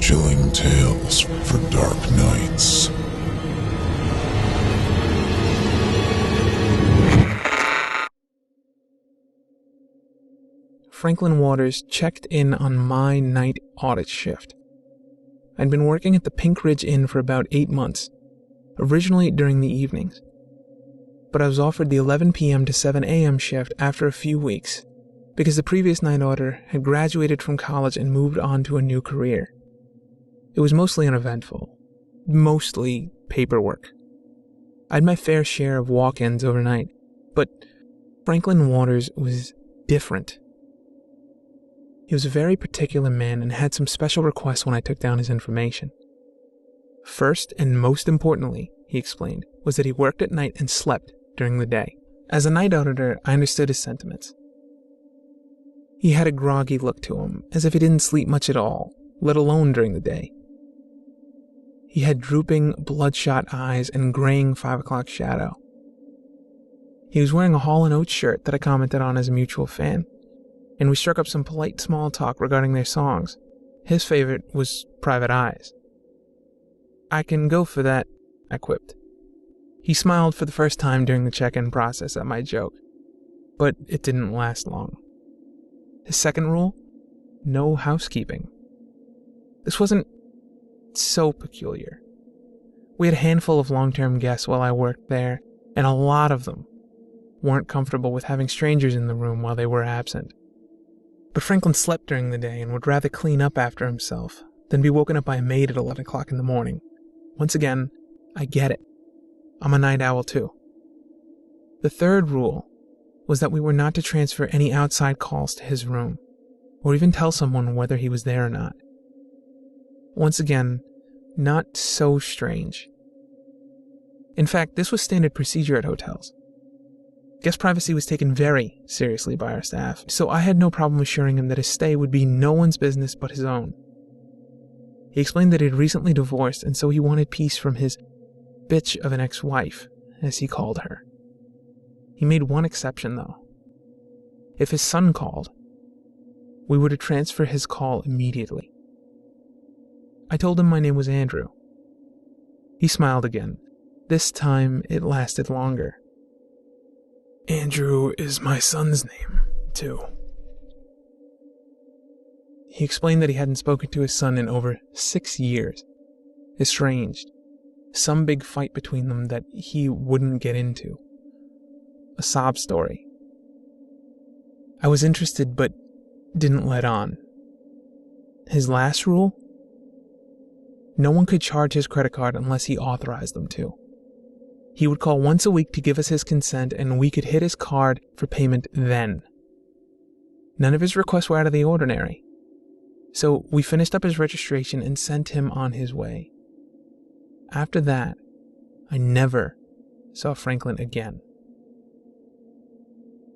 chilling tales for dark nights. Franklin Waters checked in on my night audit shift. I'd been working at the Pink Ridge Inn for about 8 months, originally during the evenings. But I was offered the 11 p.m. to 7 a.m. shift after a few weeks, because the previous night auditor had graduated from college and moved on to a new career. It was mostly uneventful, mostly paperwork. I had my fair share of walk-ins overnight, but Franklin Waters was different. He was a very particular man and had some special requests when I took down his information. First, and most importantly, he explained, was that he worked at night and slept during the day. As a night auditor, I understood his sentiments. He had a groggy look to him, as if he didn't sleep much at all, let alone during the day. He had drooping, bloodshot eyes and graying 5 o'clock shadow. He was wearing a Hall & Oates shirt that I commented on as a mutual fan, and we struck up some polite small talk regarding their songs. His favorite was Private Eyes. "I can go for that," I quipped. He smiled for the first time during the check-in process at my joke, but it didn't last long. His second rule? No housekeeping. This wasn't so peculiar. We had a handful of long-term guests while I worked there, and a lot of them weren't comfortable with having strangers in the room while they were absent. But Franklin slept during the day and would rather clean up after himself than be woken up by a maid at 11 o'clock in the morning. Once again, I get it. I'm a night owl too. The third rule was that we were not to transfer any outside calls to his room, or even tell someone whether he was there or not. Once again, not so strange. In fact, this was standard procedure at hotels. Guest privacy was taken very seriously by our staff, so I had no problem assuring him that his stay would be no one's business but his own. He explained that he had recently divorced, and so he wanted peace from his bitch of an ex-wife, as he called her. He made one exception, though. If his son called, we were to transfer his call immediately. I told him my name was Andrew. He smiled again. This time, it lasted longer. "Andrew is my son's name, too." He explained that he hadn't spoken to his son in over 6 years. Estranged. Some big fight between them that he wouldn't get into. A sob story. I was interested, but didn't let on. His last rule? No one could charge his credit card unless he authorized them to. He would call once a week to give us his consent, and we could hit his card for payment then. None of his requests were out of the ordinary. So we finished up his registration and sent him on his way. After that, I never saw Franklin again.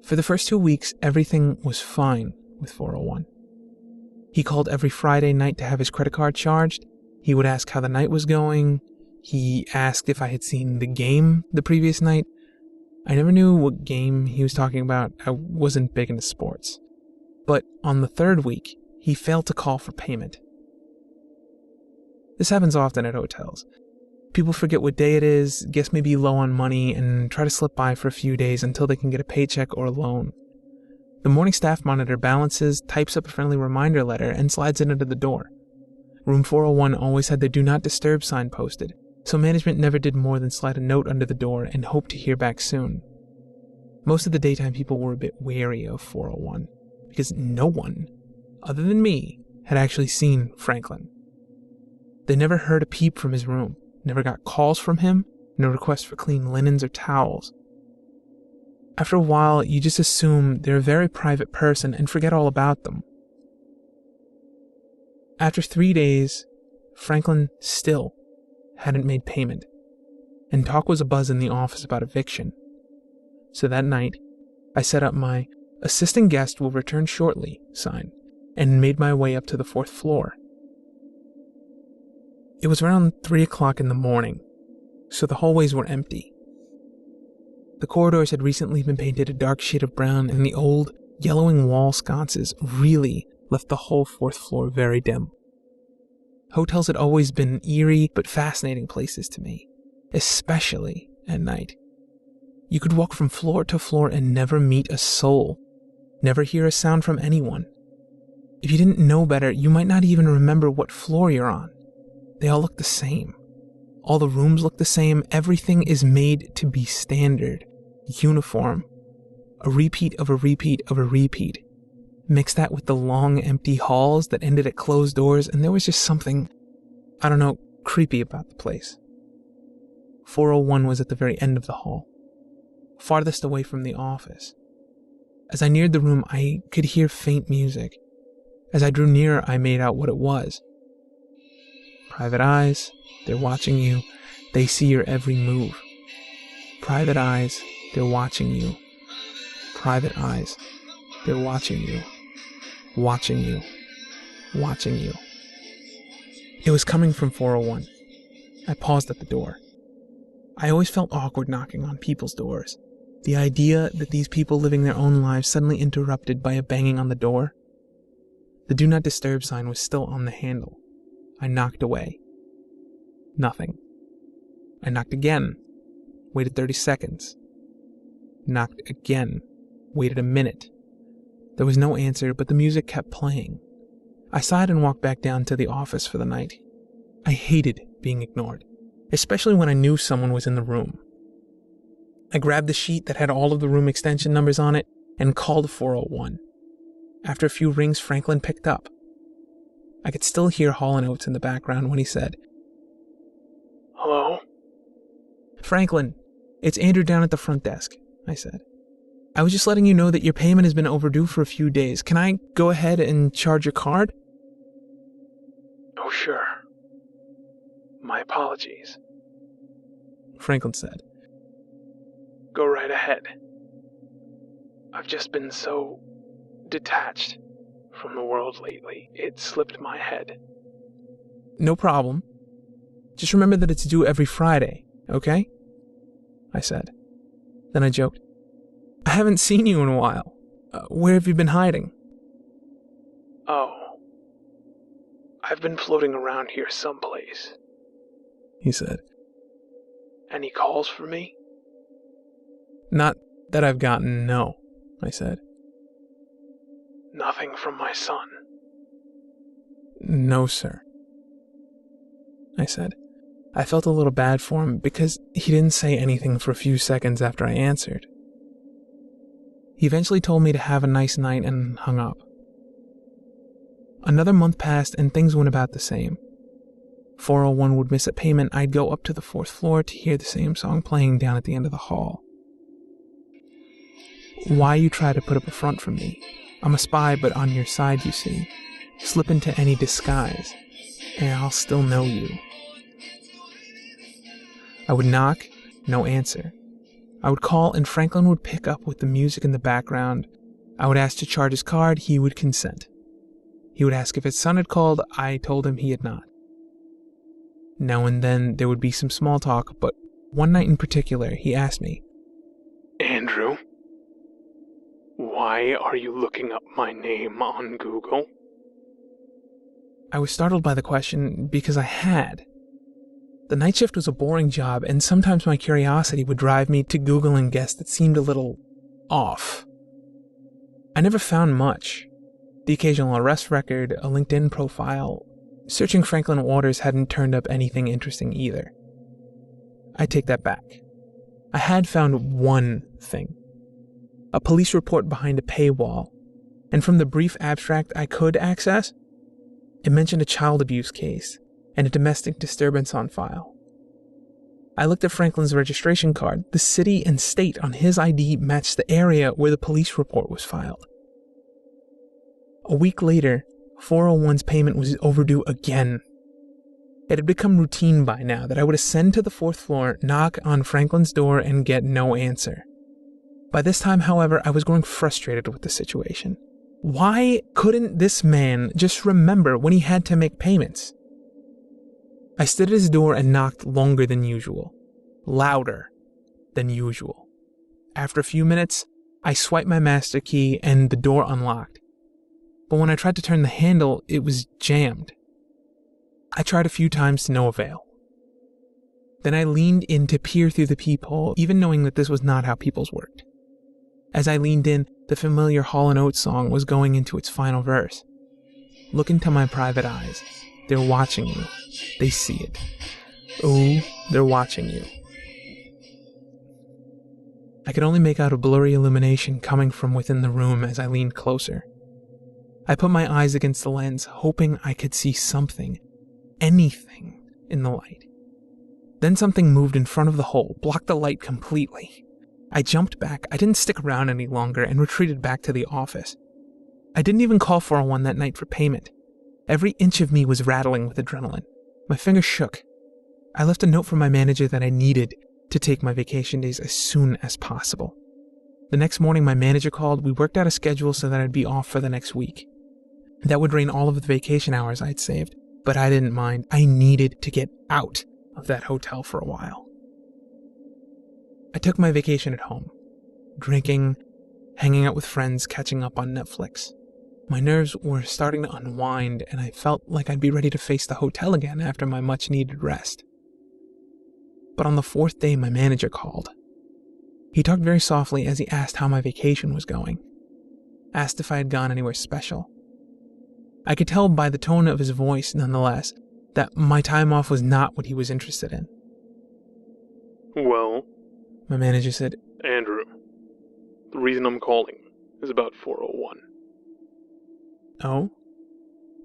For the first 2 weeks, everything was fine with 401. He called every Friday night to have his credit card charged. He would ask how the night was going. He asked if I had seen the game the previous night. I never knew what game he was talking about. I wasn't big into sports. But on the third week, he failed to call for payment. This happens often at hotels. People forget what day it is, guests may be low on money, and try to slip by for a few days until they can get a paycheck or a loan. The morning staff monitor balances, types up a friendly reminder letter, and slides it under the door. Room 401 always had the Do Not Disturb sign posted, so management never did more than slide a note under the door and hope to hear back soon. Most of the daytime people were a bit wary of 401, because no one, other than me, had actually seen Franklin. They never heard a peep from his room, never got calls from him, no requests for clean linens or towels. After a while, you just assume they're a very private person and forget all about them. After 3 days, Franklin still hadn't made payment, and talk was abuzz in the office about eviction. So that night, I set up my "Assistant guest will return shortly" sign and made my way up to the 4th floor. It was around 3 o'clock in the morning, so the hallways were empty. The corridors had recently been painted a dark shade of brown, and the old, yellowing wall sconces really left the whole 4th floor very dim. Hotels had always been eerie but fascinating places to me, especially at night. You could walk from floor to floor and never meet a soul, never hear a sound from anyone. If you didn't know better, you might not even remember what floor you're on. They all look the same. All the rooms look the same. Everything is made to be standard, uniform. A repeat of a repeat of a repeat. Mix that with the long, empty halls that ended at closed doors, and there was just something, I don't know, creepy about the place. 401 was at the very end of the hall, farthest away from the office. As I neared the room, I could hear faint music. As I drew nearer, I made out what it was. Private eyes, they're watching you. They see your every move. Private eyes, they're watching you. Private eyes, they're watching you. Watching you. Watching you. It was coming from 401. I paused at the door. I always felt awkward knocking on people's doors. The idea that these people living their own lives suddenly interrupted by a banging on the door. The Do Not Disturb sign was still on the handle. I knocked away. Nothing. I knocked again. Waited 30 seconds. Knocked again. Waited a minute. There was no answer, but the music kept playing. I sighed and walked back down to the office for the night. I hated being ignored, especially when I knew someone was in the room. I grabbed the sheet that had all of the room extension numbers on it and called 401. After a few rings, Franklin picked up. I could still hear Hall & Oates in the background when he said, "Hello?" "Franklin, it's Andrew down at the front desk," I said. "I was just letting you know that your payment has been overdue for a few days. Can I go ahead and charge your card?" "Oh, sure. My apologies," Franklin said. "Go right ahead. I've just been so detached from the world lately, it slipped my head." "No problem. Just remember that it's due every Friday, okay?" I said. Then I joked, "I haven't seen you in a while. Where have you been hiding?" "Oh, I've been floating around here someplace," he said. "Any calls for me?" "Not that I've gotten, no," I said. "Nothing from my son?" "No, sir," I said. I felt a little bad for him because he didn't say anything for a few seconds after I answered. He eventually told me to have a nice night and hung up. Another month passed and things went about the same. 401 would miss a payment, I'd go up to the 4th floor to hear the same song playing down at the end of the hall. "Why you try to put up a front for me? I'm a spy, but on your side, you see. Slip into any disguise, and I'll still know you." I would knock, no answer. I would call, and Franklin would pick up with the music in the background. I would ask to charge his card, he would consent. He would ask if his son had called, I told him he had not. Now and then there would be some small talk, but one night in particular he asked me, "Andrew, why are you looking up my name on Google?" I was startled by the question because I had. The night shift was a boring job, and sometimes my curiosity would drive me to Google and guess that seemed a little off. I never found much. The occasional arrest record, a LinkedIn profile. Searching Franklin Waters hadn't turned up anything interesting either. I take that back. I had found one thing. A police report behind a paywall, and from the brief abstract I could access, it mentioned a child abuse case and a domestic disturbance on file. I looked at Franklin's registration card. The city and state on his ID matched the area where the police report was filed. A week later, 401's payment was overdue again. It had become routine by now that I would ascend to the 4th floor, knock on Franklin's door, and get no answer. By this time, however, I was growing frustrated with the situation. Why couldn't this man just remember when he had to make payments? I stood at his door and knocked longer than usual, louder than usual. After a few minutes, I swiped my master key and the door unlocked. But when I tried to turn the handle, it was jammed. I tried a few times to no avail. Then I leaned in to peer through the peephole, even knowing that this was not how peepholes worked. As I leaned in, the familiar Hall & Oates song was going into its final verse. Look into my private eyes. They're watching you. They see it. Oh, they're watching you. I could only make out a blurry illumination coming from within the room as I leaned closer. I put my eyes against the lens, hoping I could see something, anything, in the light. Then something moved in front of the hole, blocked the light completely. I jumped back. I didn't stick around any longer and retreated back to the office. I didn't even call 401 that night for payment. Every inch of me was rattling with adrenaline. My fingers shook. I left a note for my manager that I needed to take my vacation days as soon as possible. The next morning my manager called. We worked out a schedule so that I'd be off for the next week. That would drain all of the vacation hours I'd saved, but I didn't mind. I needed to get out of that hotel for a while. I took my vacation at home, drinking, hanging out with friends, catching up on Netflix. My nerves were starting to unwind, and I felt like I'd be ready to face the hotel again after my much-needed rest. But on the fourth day, my manager called. He talked very softly as he asked how my vacation was going. Asked if I had gone anywhere special. I could tell by the tone of his voice, nonetheless, that my time off was not what he was interested in. Well, my manager said, Andrew, the reason I'm calling is about 401. Oh?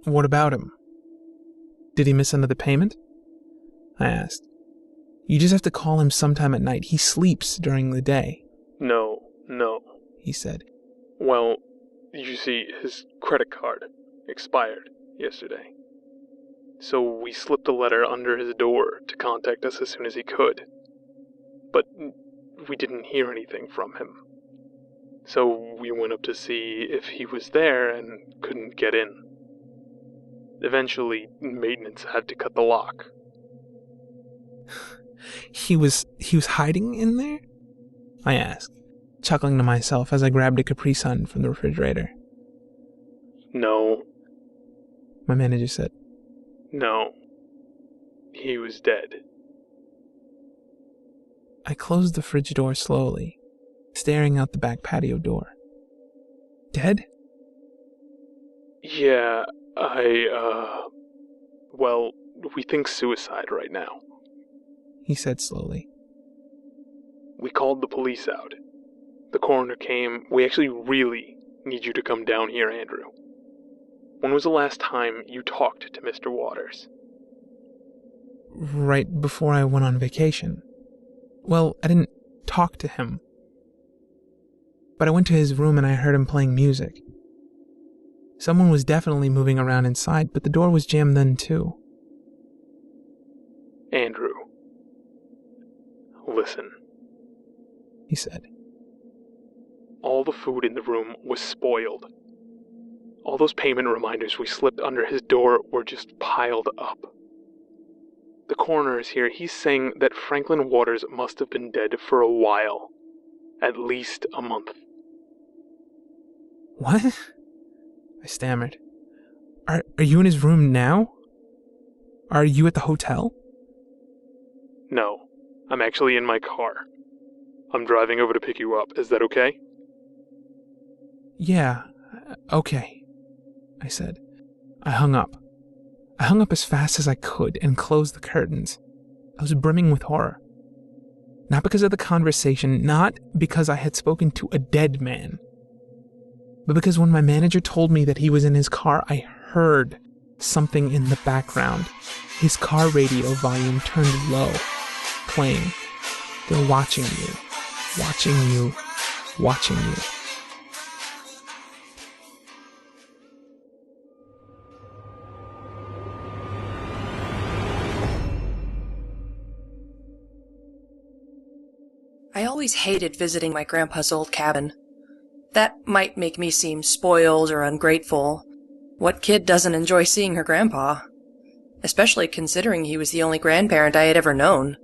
What about him? Did he miss another payment? I asked. You just have to call him sometime at night. He sleeps during the day. No, he said. Well, you see, his credit card expired yesterday. So we slipped a letter under his door to contact us as soon as he could. But we didn't hear anything from him. So we went up to see if he was there and couldn't get in. Eventually, maintenance had to cut the lock. He was hiding in there? I asked, chuckling to myself as I grabbed a Capri Sun from the refrigerator. No. My manager said. No. He was dead. I closed the fridge door slowly, staring out the back patio door. Dead? Yeah, well, we think suicide right now. He said slowly. We called the police out. The coroner came. We actually really need you to come down here, Andrew. When was the last time you talked to Mr. Waters? Right before I went on vacation. Well, I didn't talk to him. But I went to his room and I heard him playing music. Someone was definitely moving around inside, but the door was jammed then too. Andrew. Listen, he said. All the food in the room was spoiled. All those payment reminders we slipped under his door were just piled up. The coroner is here. He's saying that Franklin Waters must have been dead for a while. At least a month. What? I stammered. Are you in his room now? Are you at the hotel? No. I'm actually in my car. I'm driving over to pick you up. Is that okay? Yeah, okay, I said. I hung up. I hung up as fast as I could and closed the curtains. I was brimming with horror. Not because of the conversation, not because I had spoken to a dead man, but because when my manager told me that he was in his car, I heard something in the background. His car radio volume turned low, playing. They're watching you, watching you, watching you. I always hated visiting my grandpa's old cabin. That might make me seem spoiled or ungrateful. What kid doesn't enjoy seeing her grandpa? Especially considering he was the only grandparent I had ever known.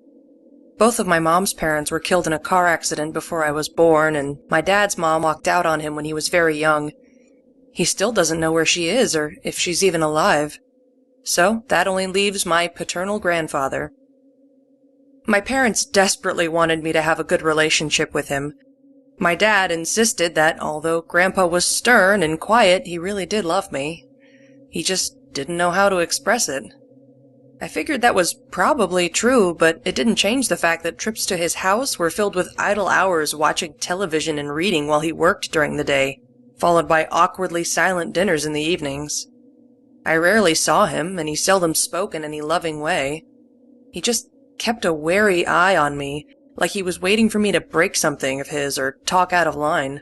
Both of my mom's parents were killed in a car accident before I was born, and my dad's mom walked out on him when he was very young. He still doesn't know where she is or if she's even alive. so that only leaves my paternal grandfather. My parents desperately wanted me to have a good relationship with him. My dad insisted that although Grandpa was stern and quiet, he really did love me. He just didn't know how to express it. I figured that was probably true, but it didn't change the fact that trips to his house were filled with idle hours watching television and reading while he worked during the day, followed by awkwardly silent dinners in the evenings. I rarely saw him, and he seldom spoke in any loving way. He just kept a wary eye on me, like he was waiting for me to break something of his or talk out of line.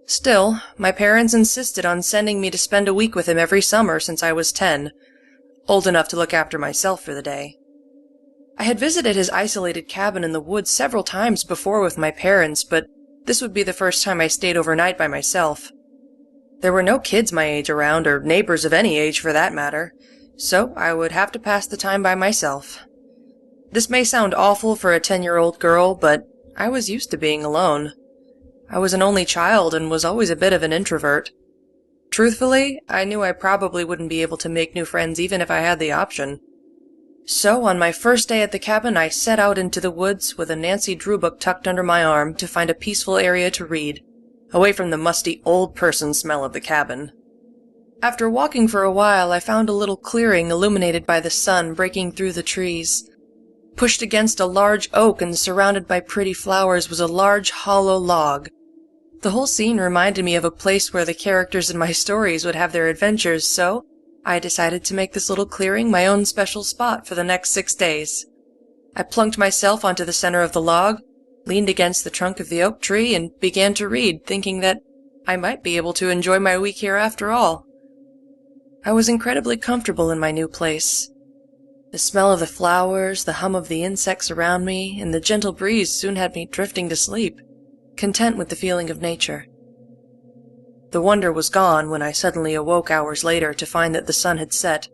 Still, my parents insisted on sending me to spend a week with him every summer since I was 10, old enough to look after myself for the day. I had visited his isolated cabin in the woods several times before with my parents, but this would be the first time I stayed overnight by myself. There were no kids my age around, or neighbors of any age for that matter, so I would have to pass the time by myself. This may sound awful for a 10-year-old girl, but I was used to being alone. I was an only child and was always a bit of an introvert. Truthfully, I knew I probably wouldn't be able to make new friends even if I had the option. So, on my first day at the cabin, I set out into the woods with a Nancy Drew book tucked under my arm to find a peaceful area to read, away from the musty old person smell of the cabin. After walking for a while, I found a little clearing illuminated by the sun breaking through the trees. Pushed against a large oak and surrounded by pretty flowers was a large hollow log. The whole scene reminded me of a place where the characters in my stories would have their adventures, so I decided to make this little clearing my own special spot for the next 6 days. I plunked myself onto the center of the log, leaned against the trunk of the oak tree, and began to read, thinking that I might be able to enjoy my week here after all. I was incredibly comfortable in my new place. The smell of the flowers, the hum of the insects around me, and the gentle breeze soon had me drifting to sleep, content with the feeling of nature. The wonder was gone when I suddenly awoke hours later to find that the sun had set.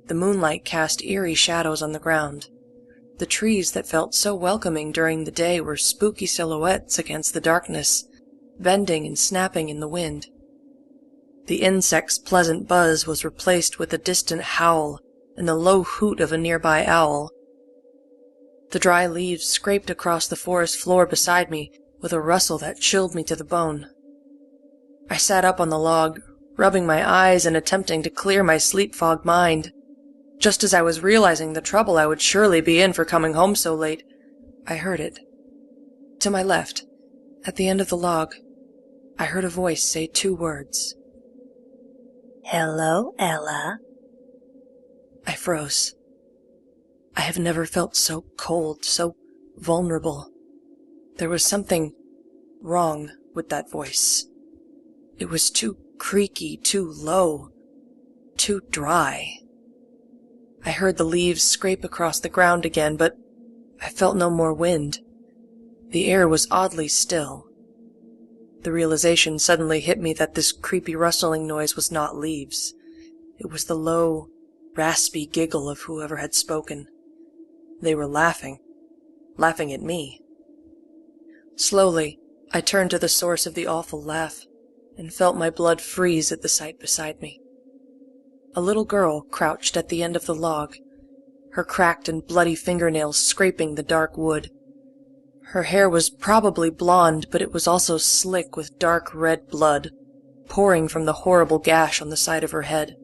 The moonlight cast eerie shadows on the ground. The trees that felt so welcoming during the day were spooky silhouettes against the darkness, bending and snapping in the wind. The insect's pleasant buzz was replaced with a distant howl and the low hoot of a nearby owl. The dry leaves scraped across the forest floor beside me with a rustle that chilled me to the bone. I sat up on the log, rubbing my eyes and attempting to clear my sleep-fogged mind. Just as I was realizing the trouble I would surely be in for coming home so late, I heard it. To my left, at the end of the log, I heard a voice say 2 words. "Hello, Ella." I froze. I have never felt so cold, so vulnerable. There was something wrong with that voice. It was too creaky, too low, too dry. I heard the leaves scrape across the ground again, but I felt no more wind. The air was oddly still. The realization suddenly hit me that this creepy rustling noise was not leaves. It was the low, raspy giggle of whoever had spoken. They were laughing at me. Slowly, I turned to the source of the awful laugh, and felt my blood freeze at the sight beside me. A little girl crouched at the end of the log, her cracked and bloody fingernails scraping the dark wood. Her hair was probably blonde, but it was also slick with dark red blood, pouring from the horrible gash on the side of her head.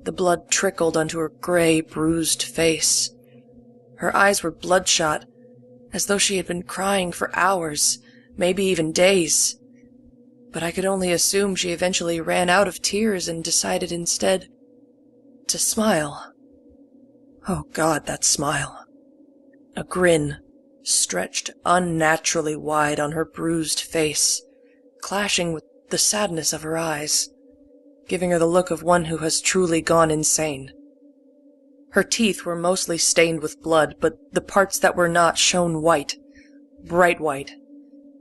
The blood trickled onto her gray, bruised face. Her eyes were bloodshot, as though she had been crying for hours, maybe even days. But I could only assume she eventually ran out of tears and decided instead to smile. Oh God, that smile. A grin stretched unnaturally wide on her bruised face, clashing with the sadness of her eyes, giving her the look of one who has truly gone insane. Her teeth were mostly stained with blood, but the parts that were not shone white, bright white.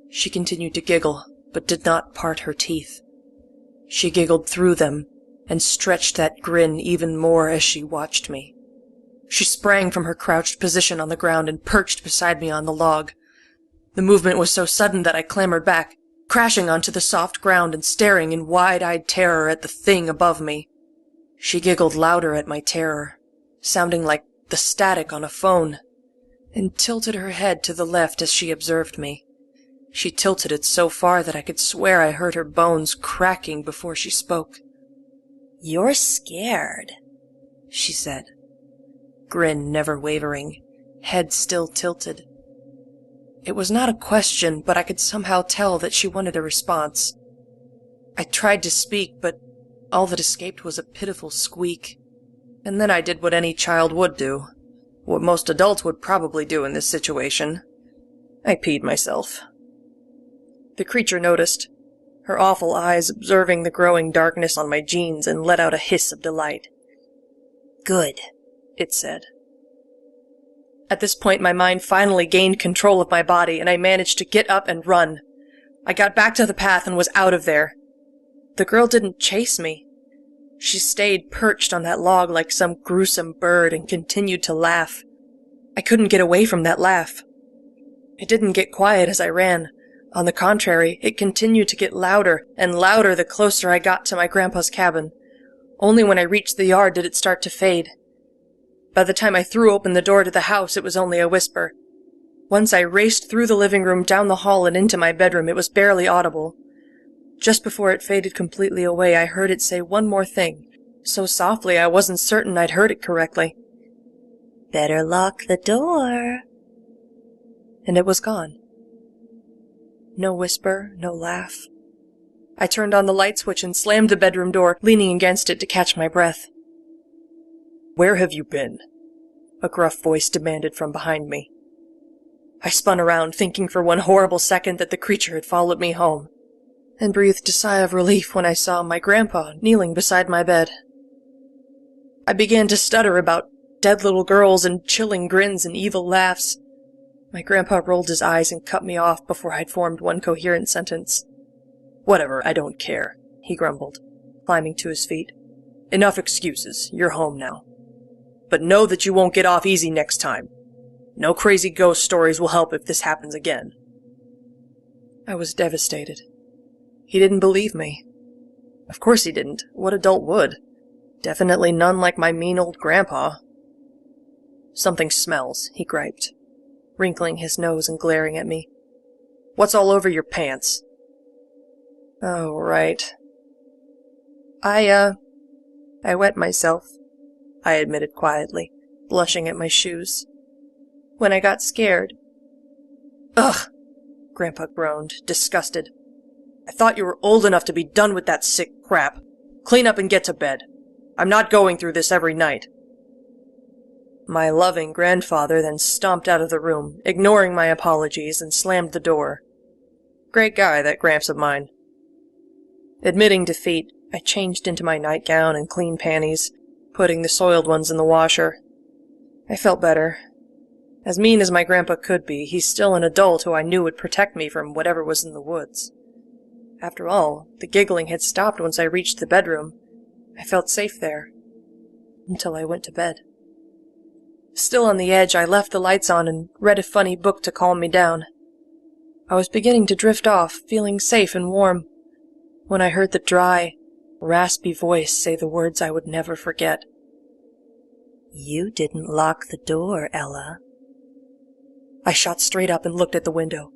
She continued to giggle, but did not part her teeth. She giggled through them, and stretched that grin even more as she watched me. She sprang from her crouched position on the ground and perched beside me on the log. The movement was so sudden that I clambered back, crashing onto the soft ground and staring in wide-eyed terror at the thing above me. She giggled louder at my terror, sounding like the static on a phone, and tilted her head to the left as she observed me. She tilted it so far that I could swear I heard her bones cracking before she spoke. "You're scared," she said, grin never wavering, head still tilted. It was not a question, but I could somehow tell that she wanted a response. I tried to speak, but all that escaped was a pitiful squeak. And then I did what any child would do, what most adults would probably do in this situation. I peed myself. The creature noticed, her awful eyes observing the growing darkness on my jeans, and let out a hiss of delight. "Good," it said. At this point my mind finally gained control of my body, and I managed to get up and run. I got back to the path and was out of there. The girl didn't chase me. She stayed perched on that log like some gruesome bird and continued to laugh. I couldn't get away from that laugh. It didn't get quiet as I ran. On the contrary, it continued to get louder and louder the closer I got to my grandpa's cabin. Only when I reached the yard did it start to fade. By the time I threw open the door to the house, it was only a whisper. Once I raced through the living room, down the hall, and into my bedroom, it was barely audible. Just before it faded completely away, I heard it say one more thing, so softly I wasn't certain I'd heard it correctly. "Better lock the door." And it was gone. No whisper, no laugh. I turned on the light switch and slammed the bedroom door, leaning against it to catch my breath. "Where have you been?" a gruff voice demanded from behind me. I spun around, thinking for one horrible second that the creature had followed me home, and breathed a sigh of relief when I saw my grandpa kneeling beside my bed. I began to stutter about dead little girls and chilling grins and evil laughs. My grandpa rolled his eyes and cut me off before I'd formed one coherent sentence. "Whatever, I don't care," he grumbled, climbing to his feet. "Enough excuses. You're home now. But know that you won't get off easy next time. No crazy ghost stories will help if this happens again." I was devastated. He didn't believe me. Of course he didn't. What adult would? Definitely none like my mean old grandpa. "Something smells," he griped, wrinkling his nose and glaring at me. "What's all over your pants?" "Oh, right. I wet myself," I admitted quietly, blushing at my shoes. "When I got scared." "Ugh!" Grandpa groaned, disgusted. "I thought you were old enough to be done with that sick crap. Clean up and get to bed. I'm not going through this every night." My loving grandfather then stomped out of the room, ignoring my apologies, and slammed the door. Great guy, that Gramps of mine. Admitting defeat, I changed into my nightgown and clean panties, putting the soiled ones in the washer. I felt better. As mean as my grandpa could be, he's still an adult who I knew would protect me from whatever was in the woods. After all, the giggling had stopped once I reached the bedroom. I felt safe there. Until I went to bed. Still on the edge, I left the lights on and read a funny book to calm me down. I was beginning to drift off, feeling safe and warm, when I heard the dry, raspy voice say the words I would never forget. "You didn't lock the door, Ella." I shot straight up and looked at the window.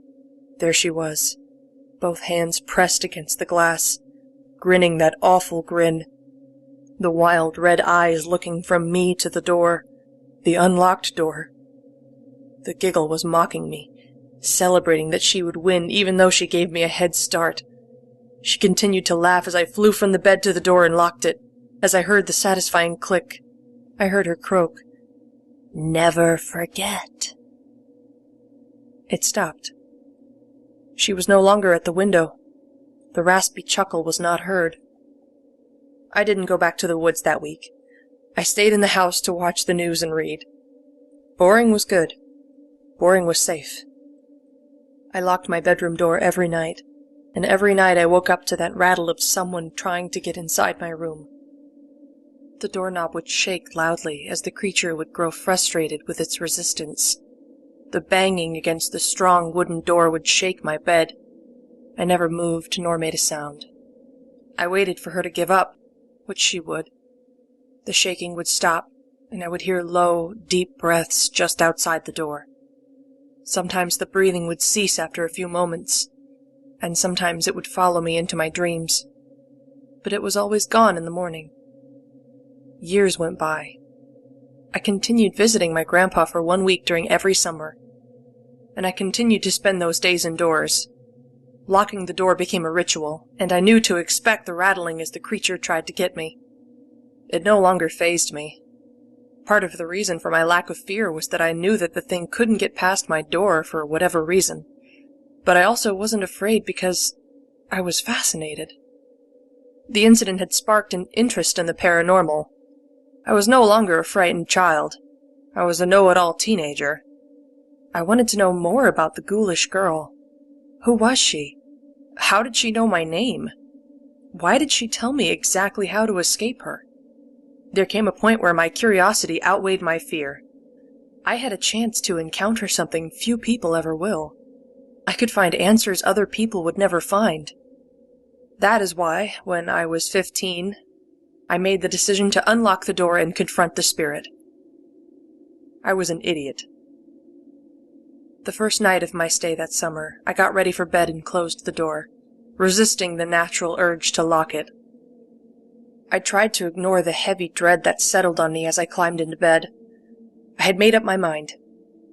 There she was, both hands pressed against the glass, grinning that awful grin, the wild red eyes looking from me to the door, the unlocked door. The giggle was mocking me, celebrating that she would win even though she gave me a head start. She continued to laugh as I flew from the bed to the door and locked it. As I heard the satisfying click, I heard her croak, "Never forget." It stopped. She was no longer at the window. The raspy chuckle was not heard. I didn't go back to the woods that week. I stayed in the house to watch the news and read. Boring was good. Boring was safe. I locked my bedroom door every night, and every night I woke up to that rattle of someone trying to get inside my room. The doorknob would shake loudly as the creature would grow frustrated with its resistance. The banging against the strong wooden door would shake my bed. I never moved nor made a sound. I waited for her to give up, which she would. The shaking would stop, and I would hear low, deep breaths just outside the door. Sometimes the breathing would cease after a few moments, and sometimes it would follow me into my dreams. But it was always gone in the morning. Years went by. I continued visiting my grandpa for 1 week during every summer, and I continued to spend those days indoors. Locking the door became a ritual, and I knew to expect the rattling as the creature tried to get me. It no longer fazed me. Part of the reason for my lack of fear was that I knew that the thing couldn't get past my door for whatever reason, but I also wasn't afraid because I was fascinated. The incident had sparked an interest in the paranormal. I was no longer a frightened child. I was a know-it-all teenager. I wanted to know more about the ghoulish girl. Who was she? How did she know my name? Why did she tell me exactly how to escape her? There came a point where my curiosity outweighed my fear. I had a chance to encounter something few people ever will. I could find answers other people would never find. That is why, when I was 15, I made the decision to unlock the door and confront the spirit. I was an idiot. The first night of my stay that summer, I got ready for bed and closed the door, resisting the natural urge to lock it. I tried to ignore the heavy dread that settled on me as I climbed into bed. I had made up my mind.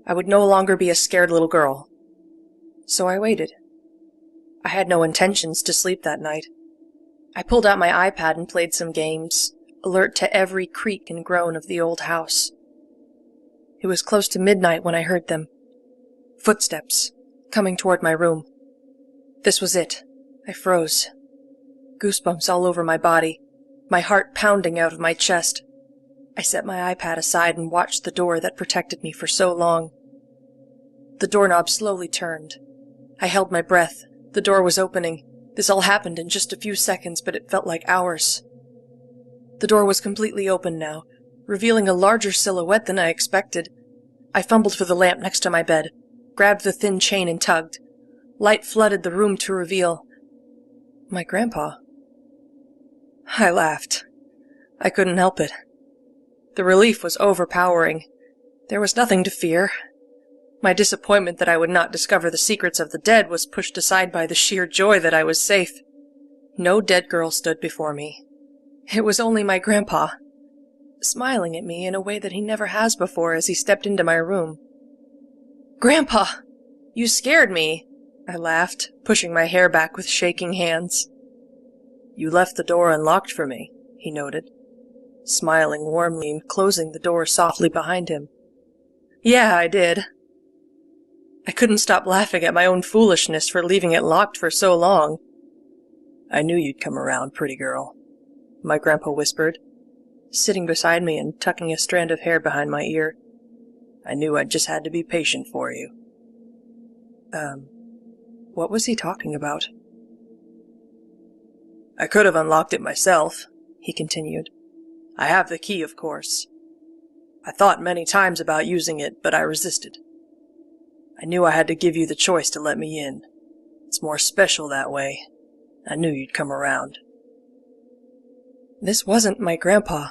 I would no longer be a scared little girl. So I waited. I had no intentions to sleep that night. I pulled out my iPad and played some games, alert to every creak and groan of the old house. It was close to midnight when I heard them. Footsteps, coming toward my room. This was it. I froze. Goosebumps all over my body, my heart pounding out of my chest. I set my iPad aside and watched the door that protected me for so long. The doorknob slowly turned. I held my breath. The door was opening. This all happened in just a few seconds, but it felt like hours. The door was completely open now, revealing a larger silhouette than I expected. I fumbled for the lamp next to my bed, grabbed the thin chain and tugged. Light flooded the room to reveal my grandpa. I laughed. I couldn't help it. The relief was overpowering. There was nothing to fear. My disappointment that I would not discover the secrets of the dead was pushed aside by the sheer joy that I was safe. No dead girl stood before me. It was only my grandpa, smiling at me in a way that he never has before as he stepped into my room. "Grandpa! You scared me!" I laughed, pushing my hair back with shaking hands. "You left the door unlocked for me," he noted, smiling warmly and closing the door softly behind him. "Yeah, I did." I couldn't stop laughing at my own foolishness for leaving it locked for so long. "I knew you'd come around, pretty girl," my grandpa whispered, sitting beside me and tucking a strand of hair behind my ear. "I knew I just had to be patient for you." What was he talking about? "I could have unlocked it myself," he continued. "I have the key, of course. I thought many times about using it, but I resisted. I knew I had to give you the choice to let me in. It's more special that way. I knew you'd come around." This wasn't my grandpa.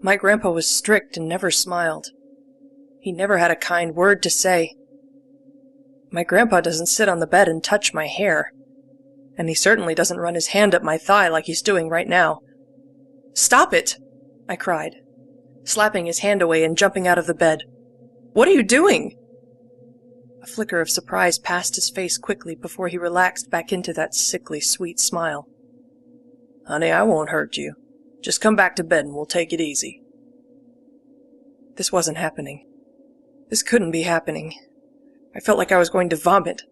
My grandpa was strict and never smiled. He never had a kind word to say. My grandpa doesn't sit on the bed and touch my hair, and he certainly doesn't run his hand up my thigh like he's doing right now. "Stop it!" I cried, slapping his hand away and jumping out of the bed. "What are you doing?" A flicker of surprise passed his face quickly before he relaxed back into that sickly sweet smile. "Honey, I won't hurt you. Just come back to bed and we'll take it easy." This wasn't happening. This couldn't be happening. I felt like I was going to vomit.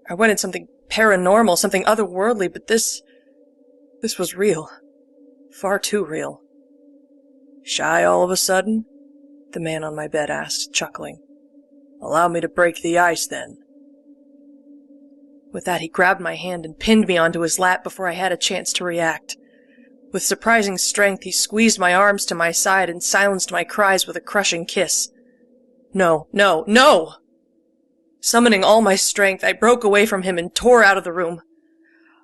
I wanted something paranormal, something otherworldly, but this was real. Far too real. "Shy all of a sudden?" the man on my bed asked, chuckling. "Allow me to break the ice, then." With that, he grabbed my hand and pinned me onto his lap before I had a chance to react. With surprising strength, he squeezed my arms to my side and silenced my cries with a crushing kiss. "No, no, no!" Summoning all my strength, I broke away from him and tore out of the room.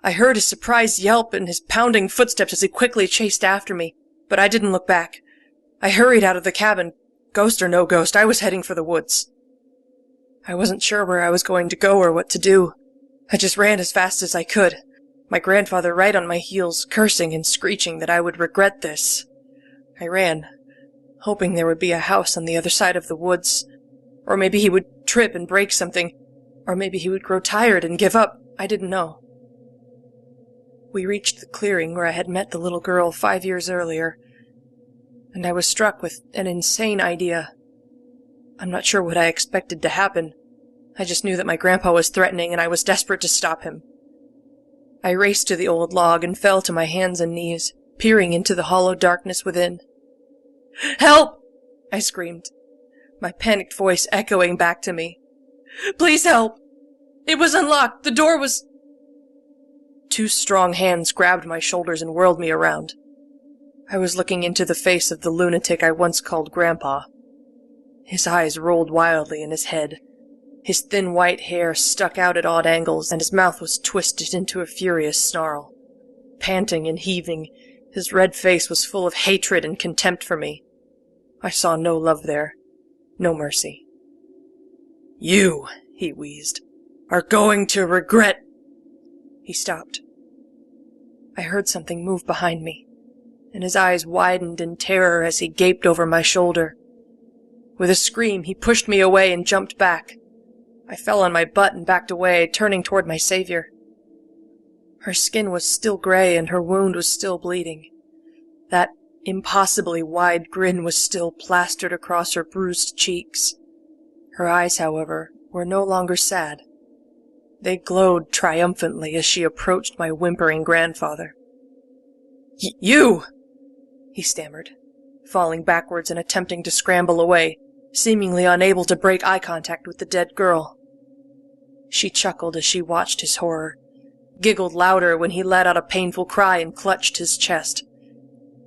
I heard his surprised yelp and his pounding footsteps as he quickly chased after me. but I didn't look back. I hurried out of the cabin. Ghost or no ghost, I was heading for the woods. I wasn't sure where I was going to go or what to do. I just ran as fast as I could, my grandfather right on my heels, cursing and screeching that I would regret this. I ran, hoping there would be a house on the other side of the woods, or maybe he would trip and break something, or maybe he would grow tired and give up. I didn't know. We reached the clearing where I had met the little girl 5 years earlier, and I was struck with an insane idea. I'm not sure what I expected to happen. I just knew that my grandpa was threatening, and I was desperate to stop him. I raced to the old log and fell to my hands and knees, peering into the hollow darkness within. "Help!" I screamed, my panicked voice echoing back to me. "Please help! It was unlocked! The door was—" 2 strong hands grabbed my shoulders and whirled me around. I was looking into the face of the lunatic I once called Grandpa. His eyes rolled wildly in his head. His thin white hair stuck out at odd angles, and his mouth was twisted into a furious snarl. Panting and heaving, his red face was full of hatred and contempt for me. I saw no love there, no mercy. "You," he wheezed, "are going to regret—" He stopped. I heard something move behind me, and his eyes widened in terror as he gaped over my shoulder. With a scream, he pushed me away and jumped back. I fell on my butt and backed away, turning toward my savior. Her skin was still gray and her wound was still bleeding. That impossibly wide grin was still plastered across her bruised cheeks. Her eyes, however, were no longer sad. They glowed triumphantly as she approached my whimpering grandfather. "You!" he stammered, falling backwards and attempting to scramble away, seemingly unable to break eye contact with the dead girl. She chuckled as she watched his horror, giggled louder when he let out a painful cry and clutched his chest,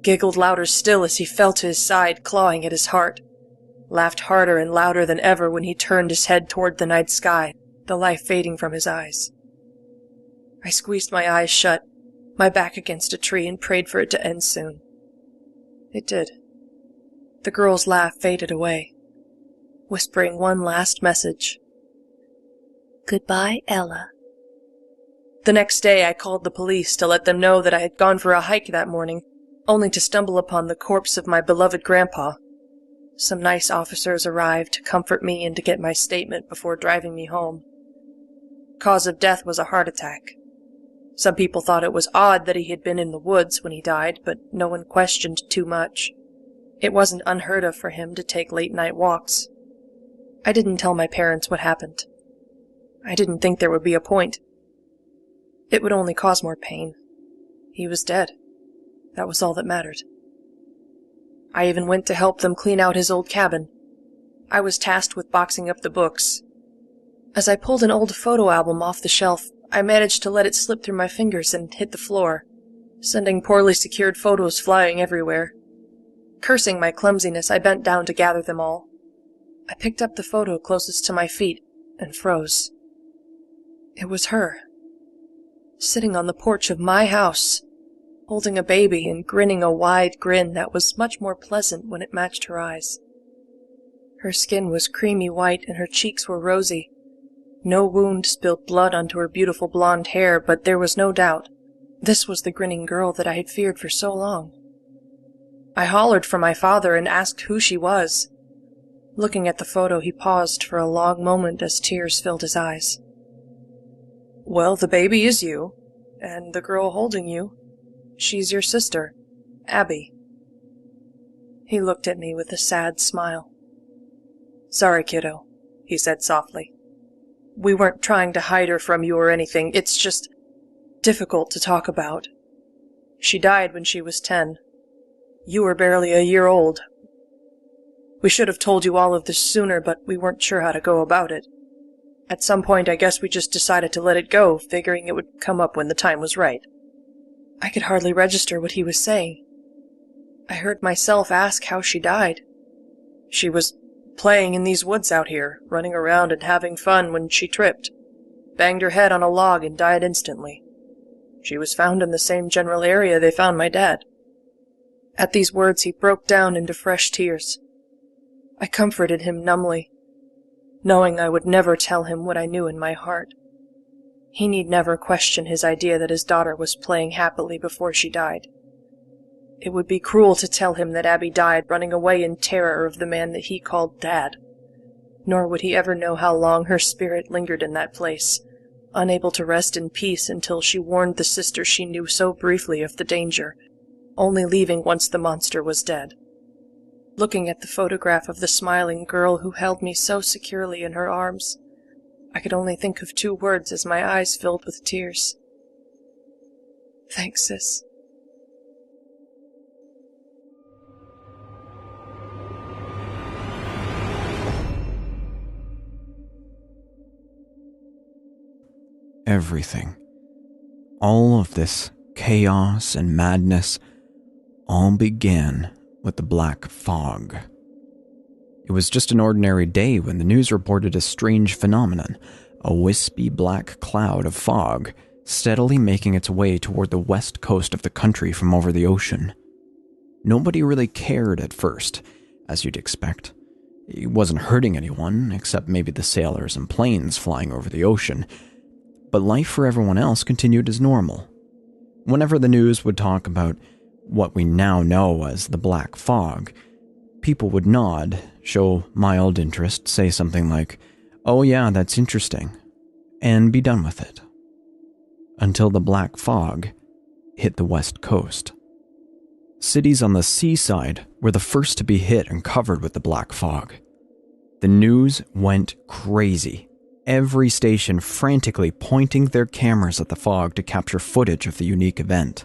giggled louder still as he fell to his side, clawing at his heart, laughed harder and louder than ever when he turned his head toward the night sky, the life fading from his eyes. I squeezed my eyes shut, my back against a tree, and prayed for it to end soon. It did. The girl's laugh faded away, whispering one last message. "Goodbye, Ella." The next day I called the police to let them know that I had gone for a hike that morning, only to stumble upon the corpse of my beloved grandpa. Some nice officers arrived to comfort me and to get my statement before driving me home. Cause of death was a heart attack. Some people thought it was odd that he had been in the woods when he died, but no one questioned too much. It wasn't unheard of for him to take late-night walks. I didn't tell my parents what happened. I didn't think there would be a point. It would only cause more pain. He was dead. That was all that mattered. I even went to help them clean out his old cabin. I was tasked with boxing up the books. As I pulled an old photo album off the shelf, I managed to let it slip through my fingers and hit the floor, sending poorly secured photos flying everywhere. Cursing my clumsiness, I bent down to gather them all. I picked up the photo closest to my feet and froze. It was her, sitting on the porch of my house, holding a baby and grinning a wide grin that was much more pleasant when it matched her eyes. Her skin was creamy white and her cheeks were rosy. No wound spilled blood onto her beautiful blonde hair, but there was no doubt. This was the grinning girl that I had feared for so long. I hollered for my father and asked who she was. Looking at the photo, he paused for a long moment as tears filled his eyes. "Well, the baby is you, and the girl holding you, she's your sister, Abby." He looked at me with a sad smile. "Sorry, kiddo," he said softly. "We weren't trying to hide her from you or anything. It's just difficult to talk about. She died when she was 10. You were barely a year old. We should have told you all of this sooner, but we weren't sure how to go about it. At some point, I guess we just decided to let it go, figuring it would come up when the time was right." I could hardly register what he was saying. I heard myself ask how she died. She was playing in these woods out here, running around and having fun when she tripped, banged her head on a log and died instantly. She was found in the same general area they found my dad. At these words he broke down into fresh tears. I comforted him numbly, knowing I would never tell him what I knew in my heart. He need never question his idea that his daughter was playing happily before she died. It would be cruel to tell him that Abby died running away in terror of the man that he called Dad. Nor would he ever know how long her spirit lingered in that place, unable to rest in peace until she warned the sister she knew so briefly of the danger, only leaving once the monster was dead. Looking at the photograph of the smiling girl who held me so securely in her arms, I could only think of 2 words as my eyes filled with tears. Thanks, sis. Everything, all of this chaos and madness, all began with the black fog. It was just an ordinary day when the news reported a strange phenomenon, a wispy black cloud of fog steadily making its way toward the west coast of the country from over the ocean. Nobody really cared at first, as you'd expect. It wasn't hurting anyone, except maybe the sailors and planes flying over the ocean. But life for everyone else continued as normal. Whenever the news would talk about what we now know as the black fog, people would nod, show mild interest, say something like, "Oh yeah, that's interesting," and be done with it. Until the black fog hit the west coast. Cities on the seaside were the first to be hit and covered with the black fog. The news went crazy. Every station frantically pointing their cameras at the fog to capture footage of the unique event.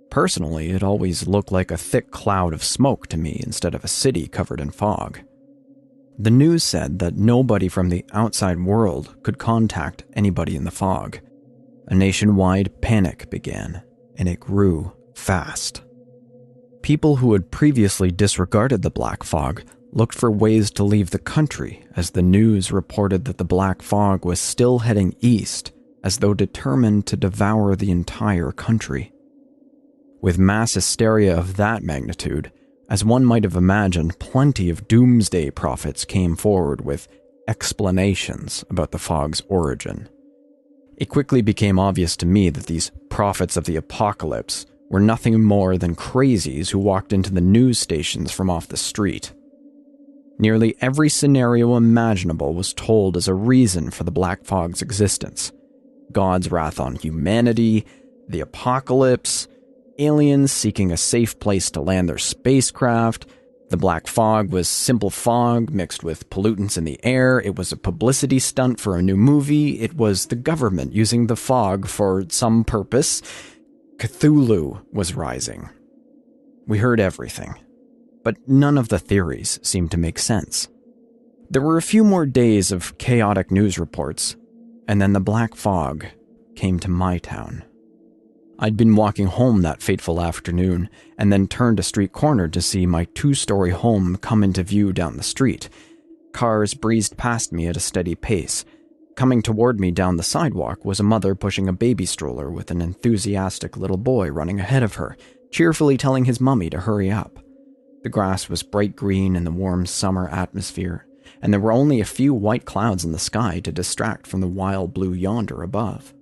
Personally, it always looked like a thick cloud of smoke to me instead of a city covered in fog. The news said that nobody from the outside world could contact anybody in the fog. A nationwide panic began, and it grew fast. People who had previously disregarded the black fog looked for ways to leave the country as the news reported that the black fog was still heading east, as though determined to devour the entire country. With mass hysteria of that magnitude, as one might have imagined, plenty of doomsday prophets came forward with explanations about the fog's origin. It quickly became obvious to me that these prophets of the apocalypse were nothing more than crazies who walked into the news stations from off the street. Nearly every scenario imaginable was told as a reason for the black fog's existence. God's wrath on humanity, the apocalypse, aliens seeking a safe place to land their spacecraft. The black fog was simple fog mixed with pollutants in the air. It was a publicity stunt for a new movie. It was the government using the fog for some purpose. Cthulhu was rising. We heard everything, but none of the theories seemed to make sense. There were a few more days of chaotic news reports, and then the black fog came to my town. I'd been walking home that fateful afternoon, and then turned a street corner to see my 2-story home come into view down the street. Cars breezed past me at a steady pace. Coming toward me down the sidewalk was a mother pushing a baby stroller with an enthusiastic little boy running ahead of her, cheerfully telling his mummy to hurry up. The grass was bright green in the warm summer atmosphere, and there were only a few white clouds in the sky to distract from the wild blue yonder above.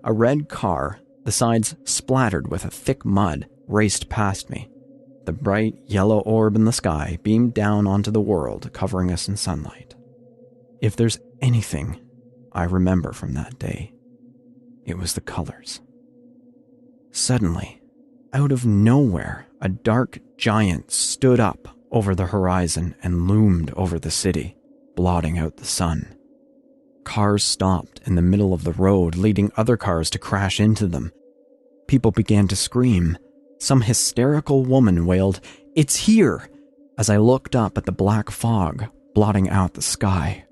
A red car, the sides splattered with a thick mud, raced past me. The bright yellow orb in the sky beamed down onto the world, covering us in sunlight. If there's anything I remember from that day, it was the colors. Suddenly, out of nowhere, a dark giant stood up over the horizon and loomed over the city, blotting out the sun. Cars stopped in the middle of the road, leading other cars to crash into them. People began to scream. Some hysterical woman wailed, "It's here!" as I looked up at the black fog, blotting out the sky.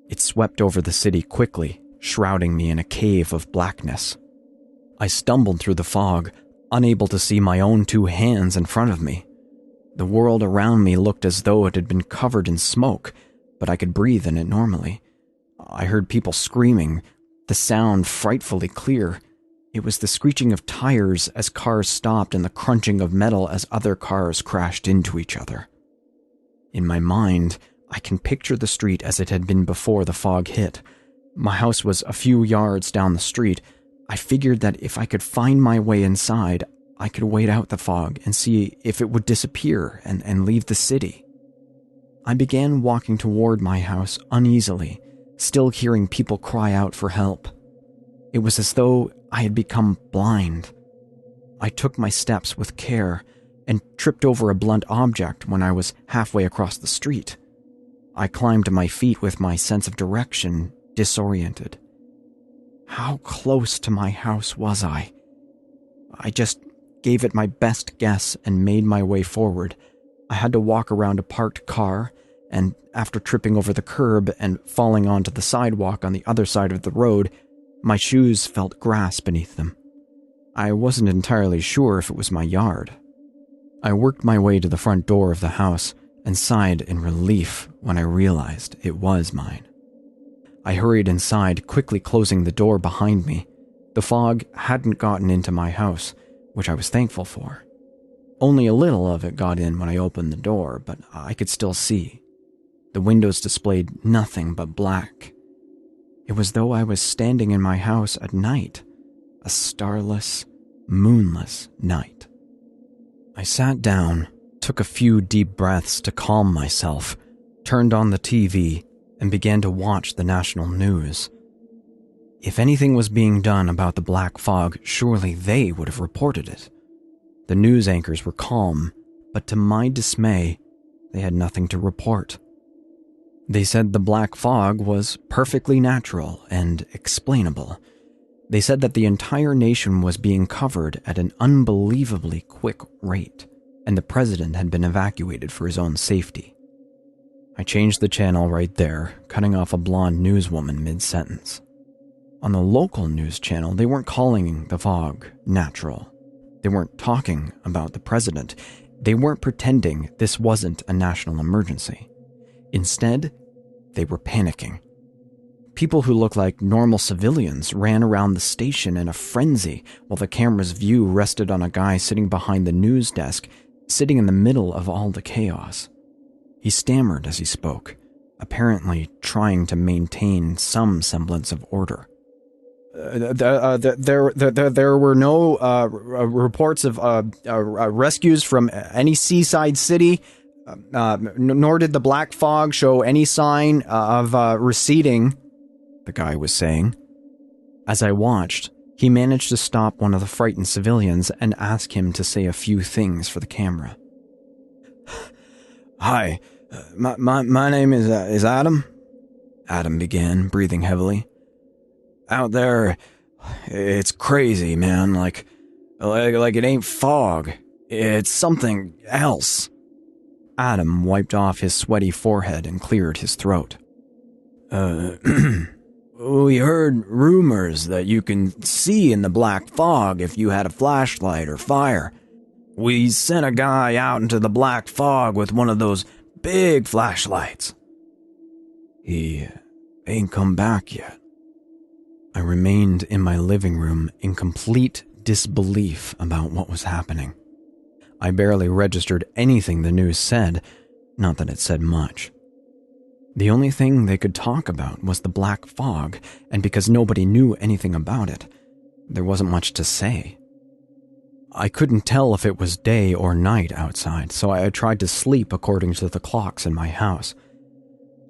It swept over the city quickly, shrouding me in a cave of blackness. I stumbled through the fog, unable to see my own 2 hands in front of me. The world around me looked as though it had been covered in smoke, but I could breathe in it normally. I heard people screaming, the sound frightfully clear. It was the screeching of tires as cars stopped and the crunching of metal as other cars crashed into each other. In my mind, I can picture the street as it had been before the fog hit. My house was a few yards down the street. I figured that if I could find my way inside, I could wait out the fog and see if it would disappear and leave the city. I began walking toward my house uneasily, still hearing people cry out for help. It was as though I had become blind. I took my steps with care and tripped over a blunt object when I was halfway across the street. I climbed to my feet with my sense of direction disoriented. How close to my house was I? I just gave it my best guess and made my way forward. I had to walk around a parked car, and after tripping over the curb and falling onto the sidewalk on the other side of the road, my shoes felt grass beneath them. I wasn't entirely sure if it was my yard. I worked my way to the front door of the house and sighed in relief when I realized it was mine. I hurried inside, quickly closing the door behind me. The fog hadn't gotten into my house, which I was thankful for. Only a little of it got in when I opened the door, but I could still see. The windows displayed nothing but black. It was though I was standing in my house at night, a starless, moonless night. I sat down, took a few deep breaths to calm myself, turned on the TV, and began to watch the national news. If anything was being done about the black fog, surely they would have reported it. The news anchors were calm, but to my dismay, they had nothing to report. They said the black fog was perfectly natural and explainable. They said that the entire nation was being covered at an unbelievably quick rate, and the president had been evacuated for his own safety. I changed the channel right there, cutting off a blonde newswoman mid-sentence. On the local news channel, they weren't calling the fog natural. They weren't talking about the president. They weren't pretending this wasn't a national emergency. Instead, they were panicking. People who looked like normal civilians ran around the station in a frenzy while the camera's view rested on a guy sitting behind the news desk, sitting in the middle of all the chaos. He stammered as he spoke, apparently trying to maintain some semblance of order. There were no reports of rescues from any seaside city, nor did the black fog show any sign of receding, the guy was saying. As I watched, he managed to stop one of the frightened civilians and ask him to say a few things for the camera. Hi, my name is Adam. Adam began, breathing heavily. Out there, it's crazy, man. Like it ain't fog. It's something else. Adam wiped off his sweaty forehead and cleared his throat. We heard rumors that you can see in the black fog if you had a flashlight or fire. We sent a guy out into the black fog with one of those big flashlights. He ain't come back yet. I remained in my living room in complete disbelief about what was happening. I barely registered anything the news said, not that it said much. The only thing they could talk about was the black fog, and because nobody knew anything about it, there wasn't much to say. I couldn't tell if it was day or night outside, so I tried to sleep according to the clocks in my house.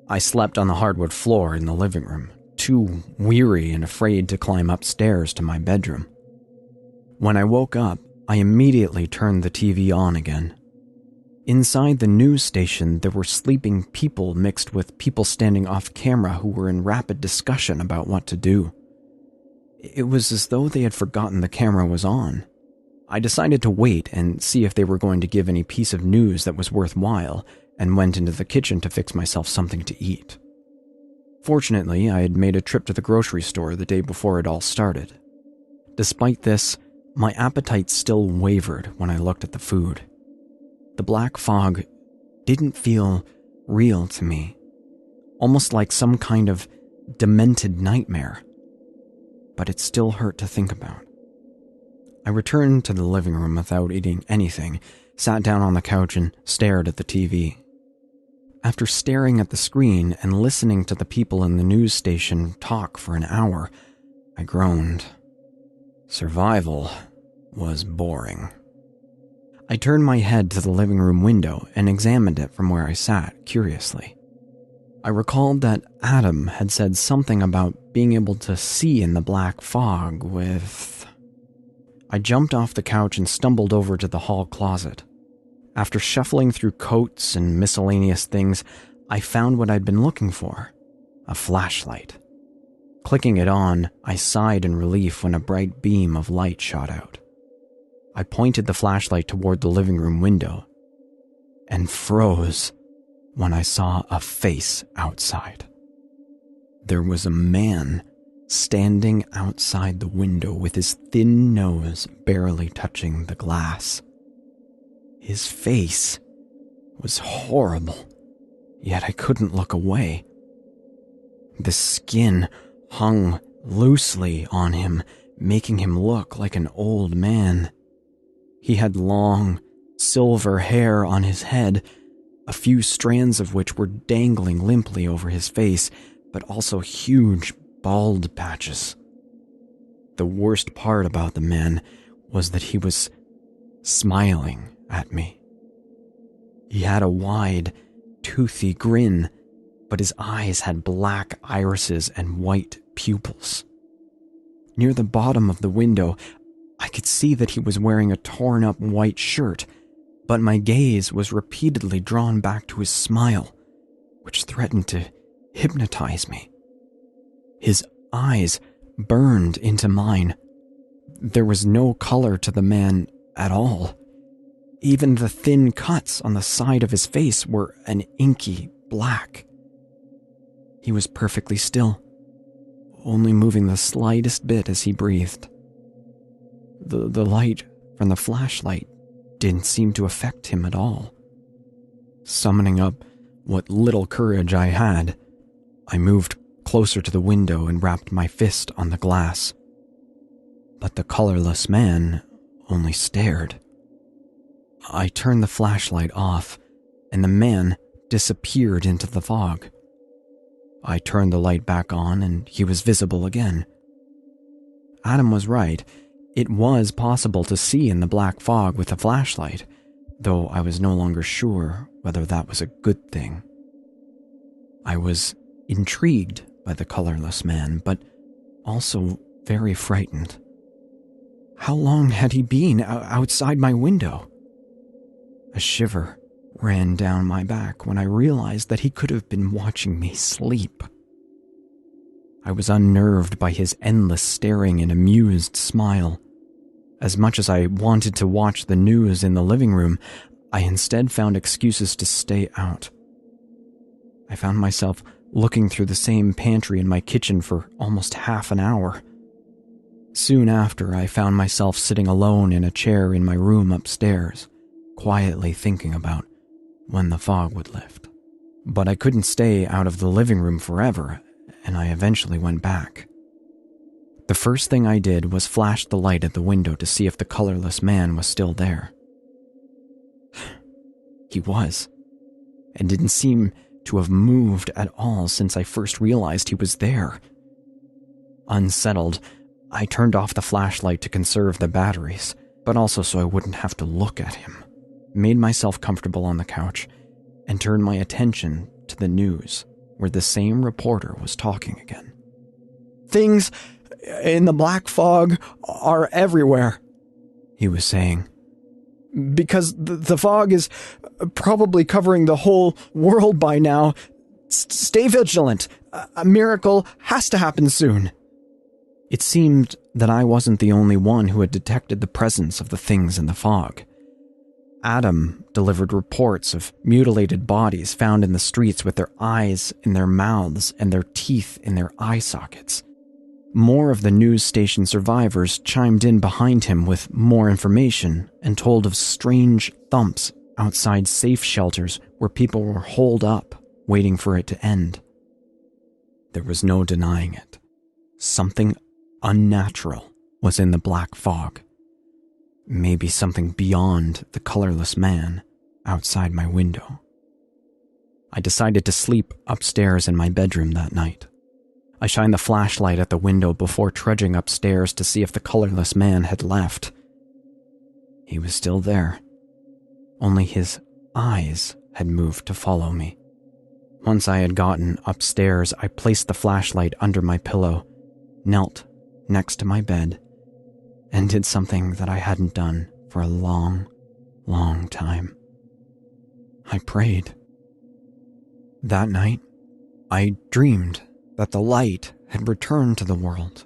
I slept on the hardwood floor in the living room, too weary and afraid to climb upstairs to my bedroom. When I woke up, I immediately turned the TV on again. Inside the news station, there were sleeping people mixed with people standing off camera who were in rapid discussion about what to do. It was as though they had forgotten the camera was on. I decided to wait and see if they were going to give any piece of news that was worthwhile, and went into the kitchen to fix myself something to eat. Fortunately, I had made a trip to the grocery store the day before it all started. Despite this, my appetite still wavered when I looked at the food. The black fog didn't feel real to me, almost like some kind of demented nightmare. But it still hurt to think about. I returned to the living room without eating anything, sat down on the couch and stared at the TV. After staring at the screen and listening to the people in the news station talk for an hour, I groaned. Survival was boring. I turned my head to the living room window and examined it from where I sat, curiously. I recalled that Adam had said something about being able to see in the black fog with... I jumped off the couch and stumbled over to the hall closet. After shuffling through coats and miscellaneous things, I found what I'd been looking for, a flashlight. Clicking it on, I sighed in relief when a bright beam of light shot out. I pointed the flashlight toward the living room window and froze when I saw a face outside. There was a man standing outside the window with his thin nose barely touching the glass. His face was horrible, yet I couldn't look away. The skin hung loosely on him, making him look like an old man. He had long, silver hair on his head, a few strands of which were dangling limply over his face, but also huge, bald patches. The worst part about the man was that he was smiling at me. He had a wide, toothy grin, but his eyes had black irises and white pupils. Near the bottom of the window, I could see that he was wearing a torn-up white shirt, but my gaze was repeatedly drawn back to his smile, which threatened to hypnotize me. His eyes burned into mine. There was no color to the man at all. Even the thin cuts on the side of his face were an inky black. He was perfectly still, only moving the slightest bit as he breathed. The light from the flashlight didn't seem to affect him at all. Summoning up what little courage I had, I moved closer to the window and rapped my fist on the glass. But the colorless man only stared. I turned the flashlight off, and the man disappeared into the fog. I turned the light back on, and he was visible again. Adam was right. It was possible to see in the black fog with a flashlight, though I was no longer sure whether that was a good thing. I was intrigued by the colorless man, but also very frightened. How long had he been outside my window? A shiver ran down my back when I realized that he could have been watching me sleep. I was unnerved by his endless staring and amused smile. As much as I wanted to watch the news in the living room, I instead found excuses to stay out. I found myself looking through the same pantry in my kitchen for almost half an hour. Soon after, I found myself sitting alone in a chair in my room upstairs, quietly thinking about when the fog would lift. But I couldn't stay out of the living room forever, and I eventually went back. The first thing I did was flash the light at the window to see if the colorless man was still there. He was, and didn't seem to have moved at all since I first realized he was there. Unsettled, I turned off the flashlight to conserve the batteries, but also so I wouldn't have to look at him. Made myself comfortable on the couch, and turned my attention to the news, where the same reporter was talking again. "Things in the black fog are everywhere," he was saying. "Because the fog is probably covering the whole world by now. Stay vigilant. A miracle has to happen soon." It seemed that I wasn't the only one who had detected the presence of the things in the fog. Adam delivered reports of mutilated bodies found in the streets with their eyes in their mouths and their teeth in their eye sockets. More of the news station survivors chimed in behind him with more information and told of strange thumps outside safe shelters where people were holed up, waiting for it to end. There was no denying it. Something unnatural was in the black fog. maybe something beyond the colorless man outside my window. I decided to sleep upstairs in my bedroom that night. I shined the flashlight at the window before trudging upstairs to see if the colorless man had left. He was still there. Only his eyes had moved to follow me. Once I had gotten upstairs, I placed the flashlight under my pillow, knelt next to my bed, and did something that I hadn't done for a long, long time. I prayed. That night, I dreamed that the light had returned to the world.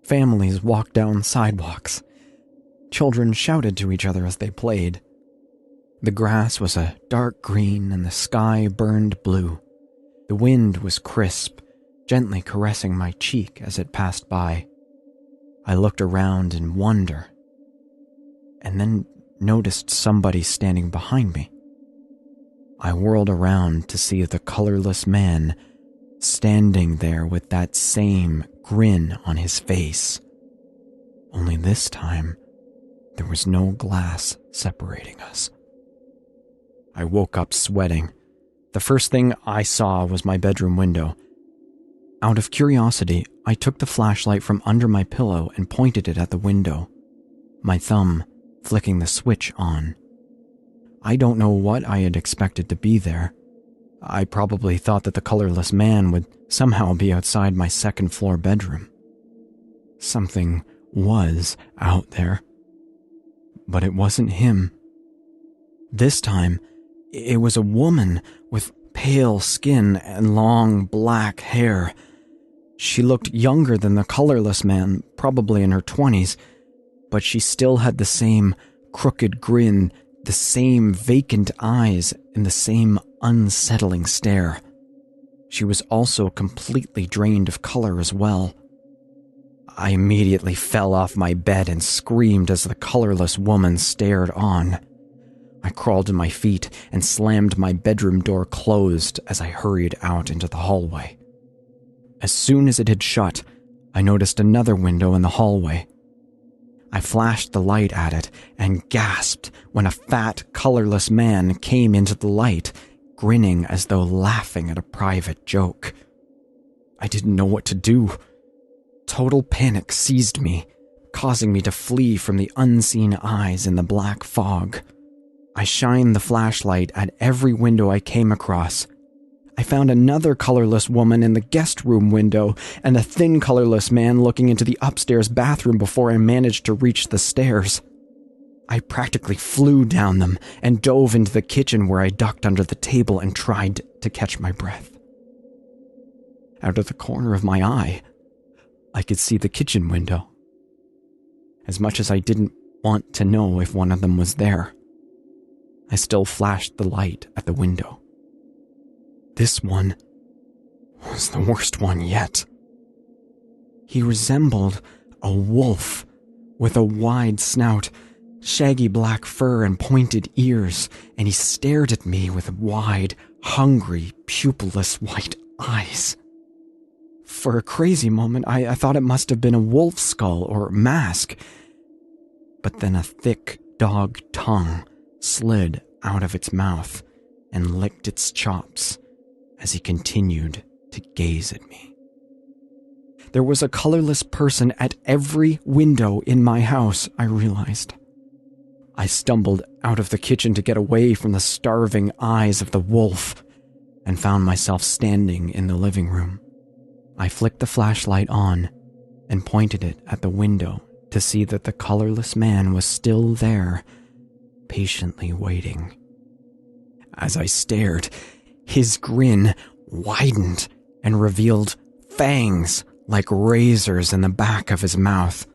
Families walked down sidewalks. Children shouted to each other as they played. The grass was a dark green and the sky burned blue. The wind was crisp, gently caressing my cheek as it passed by. I looked around in wonder, and then noticed somebody standing behind me. I whirled around to see the colorless man standing there with that same grin on his face. Only this time, there was no glass separating us. I woke up sweating. The first thing I saw was my bedroom window. Out of curiosity, I took the flashlight from under my pillow and pointed it at the window, my thumb flicking the switch on. I don't know what I had expected to be there. I probably thought that the colorless man would somehow be outside my second-floor bedroom. Something was out there. But it wasn't him. This time, it was a woman with pale skin and long black hair. She looked younger than the colorless man, probably in her 20s, but she still had the same crooked grin, the same vacant eyes, and the same unsettling stare. She was also completely drained of color as well. I immediately fell off my bed and screamed as the colorless woman stared on. I crawled to my feet and slammed my bedroom door closed as I hurried out into the hallway. As soon as it had shut, I noticed another window in the hallway. I flashed the light at it and gasped when a fat, colorless man came into the light, grinning as though laughing at a private joke. I didn't know what to do. Total panic seized me, causing me to flee from the unseen eyes in the black fog. I shined the flashlight at every window I came across. I found another colorless woman in the guest room window and a thin colorless man looking into the upstairs bathroom before I managed to reach the stairs. I practically flew down them and dove into the kitchen where I ducked under the table and tried to catch my breath. Out of the corner of my eye, I could see the kitchen window. As much as I didn't want to know if one of them was there, I still flashed the light at the window. This one was the worst one yet. He resembled a wolf with a wide snout, shaggy black fur and pointed ears, and he stared at me with wide, hungry, pupilless white eyes. For a crazy moment, I thought it must have been a wolf skull or mask. But then a thick dog tongue slid out of its mouth and licked its chops as he continued to gaze at me. There was a colorless person at every window in my house, I realized. I stumbled out of the kitchen to get away from the starving eyes of the wolf and found myself standing in the living room. I flicked the flashlight on and pointed it at the window to see that the colorless man was still there, patiently waiting. As I stared, his grin widened and revealed fangs like razors in the back of his mouth.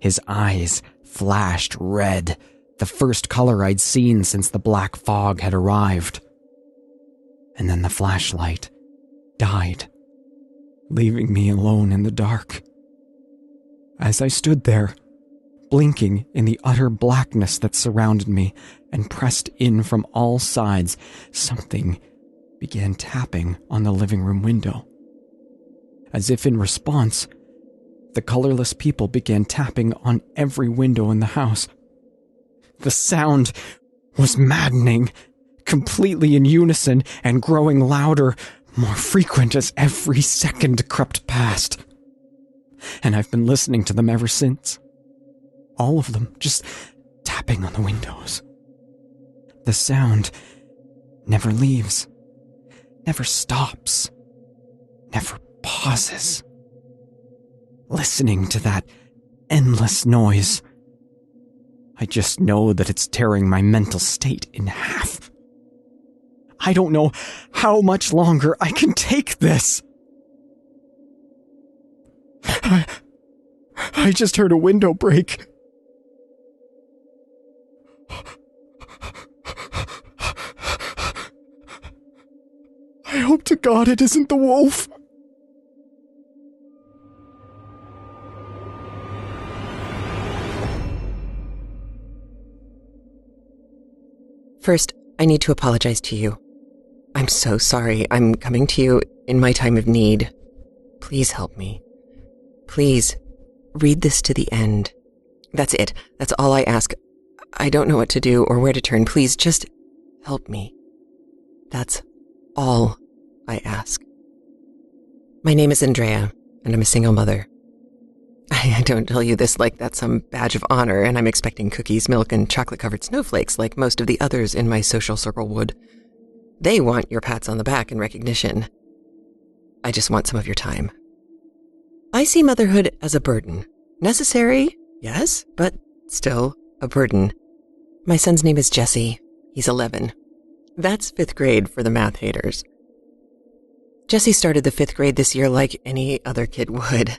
His eyes flashed red, the first color I'd seen since the black fog had arrived. And then the flashlight died, leaving me alone in the dark. As I stood there, blinking in the utter blackness that surrounded me and pressed in from all sides, something began tapping on the living room window. As if in response, the colorless people began tapping on every window in the house. The sound was maddening, completely in unison and growing louder, more frequent as every second crept past. And I've been listening to them ever since. All of them just tapping on the windows. The sound never leaves, never stops, never pauses. Listening to that endless noise, I just know that it's tearing my mental state in half. I don't know how much longer I can take this. I just heard a window break. I hope to God it isn't the wolf. First, I need to apologize to you. I'm so sorry. I'm coming to you in my time of need. Please help me. Please, read this to the end. That's it. That's all I ask. I don't know what to do or where to turn. Please, just help me. That's all I ask. My name is Andrea, and I'm a single mother. I don't tell you this like that's some badge of honor, and I'm expecting cookies, milk, and chocolate-covered snowflakes like most of the others in my social circle would. They want your pats on the back and recognition. I just want some of your time. I see motherhood as a burden. Necessary, yes, but still a burden. My son's name is Jesse. He's 11. That's 5th grade for the math haters. Jesse started the 5th grade this year like any other kid would.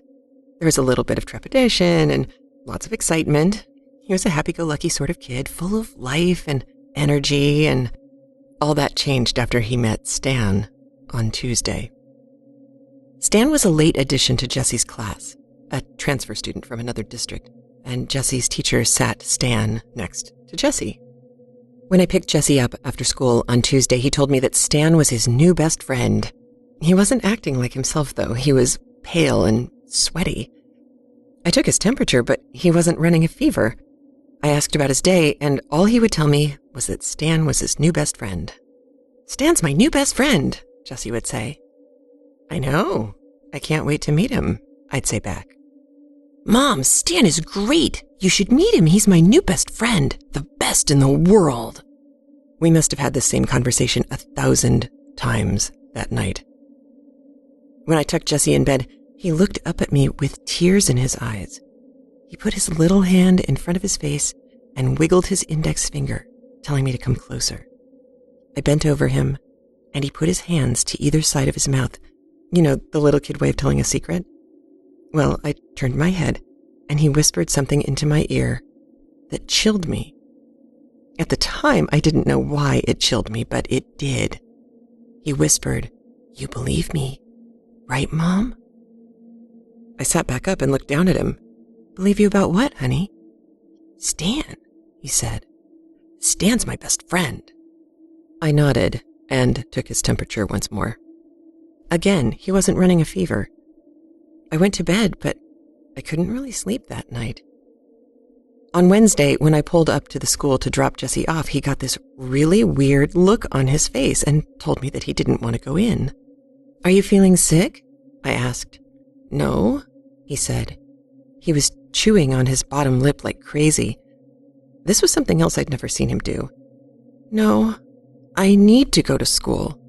There was a little bit of trepidation and lots of excitement. He was a happy-go-lucky sort of kid, full of life and energy, and all that changed after he met Stan on Tuesday. Stan was a late addition to Jesse's class, a transfer student from another district, and Jesse's teacher sat Stan next to Jesse. When I picked Jesse up after school on Tuesday, he told me that Stan was his new best friend. He wasn't acting like himself, though. He was pale and sweaty. I took his temperature, but he wasn't running a fever. I asked about his day, and all he would tell me was that Stan was his new best friend. "Stan's my new best friend," Jesse would say. "I know. I can't wait to meet him," I'd say back. "Mom, Stan is great. You should meet him. He's my new best friend. The best in the world." We must have had the same conversation 1,000 times that night. When I tucked Jesse in bed, he looked up at me with tears in his eyes. He put his little hand in front of his face and wiggled his index finger, telling me to come closer. I bent over him, and he put his hands to either side of his mouth. You know, the little kid way of telling a secret? Well, I turned my head, and he whispered something into my ear that chilled me. At the time, I didn't know why it chilled me, but it did. He whispered, "You believe me, right, Mom?" I sat back up and looked down at him. "Believe you about what, honey?" "Stan," he said. "Stan's my best friend." I nodded and took his temperature once more. Again, he wasn't running a fever. I went to bed, but I couldn't really sleep that night. On Wednesday, when I pulled up to the school to drop Jesse off, he got this really weird look on his face and told me that he didn't want to go in. "Are you feeling sick?" I asked. "No," he said. He was chewing on his bottom lip like crazy. This was something else I'd never seen him do. "No, I need to go to school."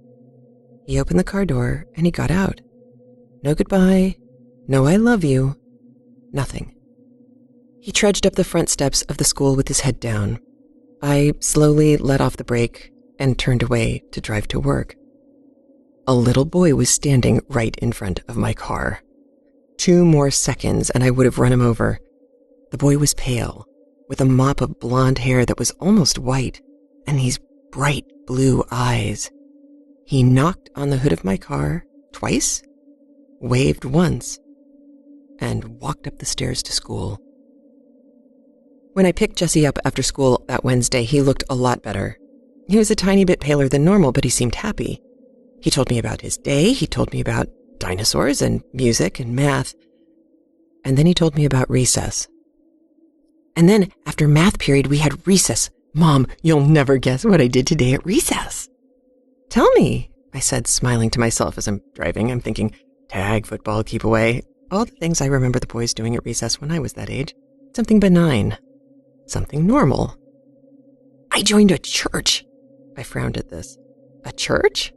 He opened the car door and he got out. No goodbye, no I love you, nothing. He trudged up the front steps of the school with his head down. I slowly let off the brake and turned away to drive to work. A little boy was standing right in front of my car. 2 more seconds and I would have run him over. The boy was pale, with a mop of blonde hair that was almost white, and these bright blue eyes. He knocked on the hood of my car twice, waved once, and walked up the stairs to school. When I picked Jesse up after school that Wednesday, he looked a lot better. He was a tiny bit paler than normal, but he seemed happy. He told me about his day. He told me about dinosaurs and music and math. And then he told me about recess. And then, after math period, we had recess. Mom, you'll never guess what I did today at recess. Tell me, I said, smiling to myself as I'm driving. I'm thinking, tag, football, keep away. All the things I remember the boys doing at recess when I was that age. Something benign. Something normal. I joined a church. I frowned at this. A church?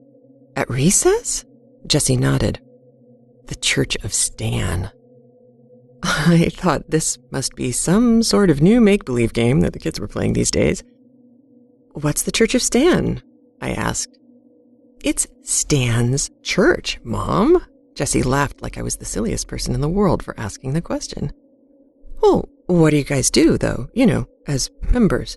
At recess? Jessie nodded. The Church of Stan. I thought this must be some sort of new make-believe game that the kids were playing these days. What's the Church of Stan? I asked. It's Stan's church, Mom. Jessie laughed like I was the silliest person in the world for asking the question. Oh, what do you guys do, though, as members?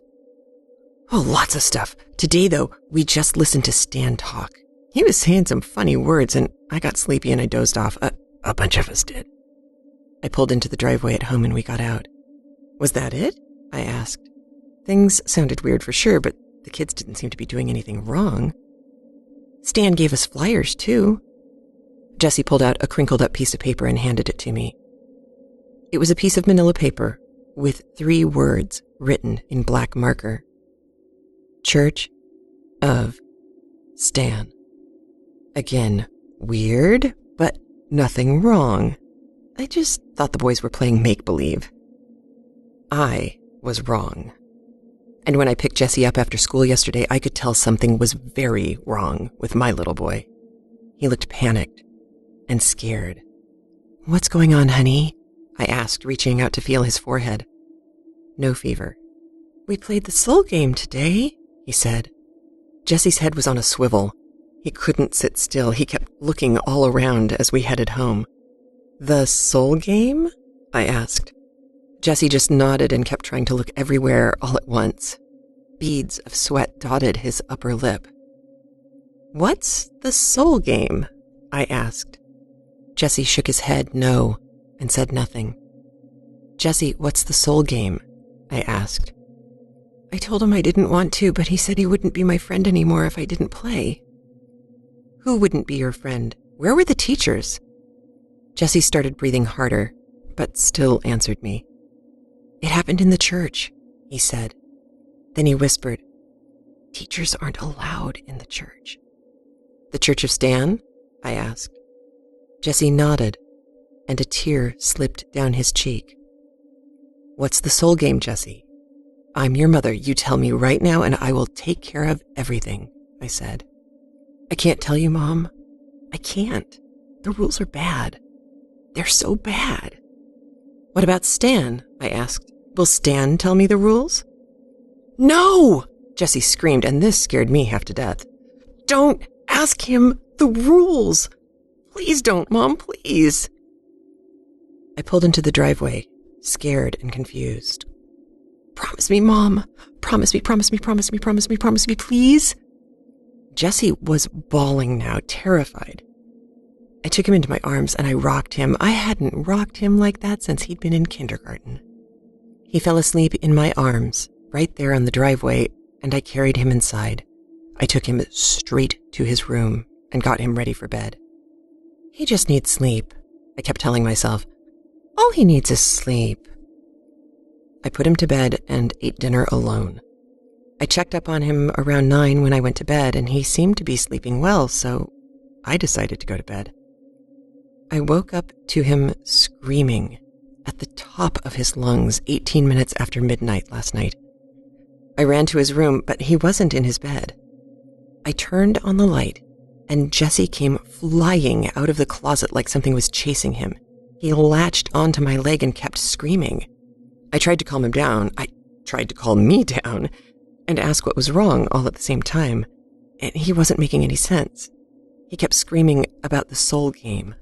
Oh, lots of stuff. Today, though, we just listened to Stan talk. He was saying some funny words, and I got sleepy and I dozed off. A bunch of us did. I pulled into the driveway at home and we got out. Was that it? I asked. Things sounded weird for sure, but the kids didn't seem to be doing anything wrong. Stan gave us flyers, too. Jessie pulled out a crinkled-up piece of paper and handed it to me. It was a piece of manila paper with 3 words written in black marker. Church of Stan. Again, weird, but nothing wrong. I just thought the boys were playing make-believe. I was wrong. And when I picked Jessie up after school yesterday, I could tell something was very wrong with my little boy. He looked panicked and scared. What's going on, honey? I asked, reaching out to feel his forehead. No fever. We played the soul game today, he said. Jessie's head was on a swivel. He couldn't sit still. He kept looking all around as we headed home. The soul game? I asked. Jessie just nodded and kept trying to look everywhere all at once. Beads of sweat dotted his upper lip. What's the soul game? I asked. Jessie shook his head no and said nothing. Jessie, what's the soul game? I asked. I told him I didn't want to, but he said he wouldn't be my friend anymore if I didn't play. Who wouldn't be your friend? Where were the teachers? Jessie started breathing harder, but still answered me. It happened in the church, he said. Then he whispered, teachers aren't allowed in the church. The Church of Stan? I asked. Jessie nodded, and a tear slipped down his cheek. What's the soul game, Jessie? I'm your mother. You tell me right now, and I will take care of everything, I said. I can't tell you, Mom. I can't. The rules are bad. They're so bad. What about Stan? I asked. Will Stan tell me the rules? No! Jessie screamed, and this scared me half to death. Don't ask him the rules. Please don't, Mom, please. I pulled into the driveway, scared and confused. Promise me, Mom. Promise me, promise me, promise me, promise me, promise me, please. Jessie was bawling now, terrified. I took him into my arms and I rocked him. I hadn't rocked him like that since he'd been in kindergarten. He fell asleep in my arms, right there on the driveway, and I carried him inside. I took him straight to his room and got him ready for bed. He just needs sleep, I kept telling myself. All he needs is sleep. I put him to bed and ate dinner alone. I checked up on him around 9 when I went to bed, and he seemed to be sleeping well, so I decided to go to bed. I woke up to him screaming at the top of his lungs 18 minutes after midnight last night. I ran to his room, but he wasn't in his bed. I turned on the light, and Jessie came flying out of the closet like something was chasing him. He latched onto my leg and kept screaming. I tried to calm him down. I tried to calm me down and ask what was wrong all at the same time, and he wasn't making any sense. He kept screaming about the soul game.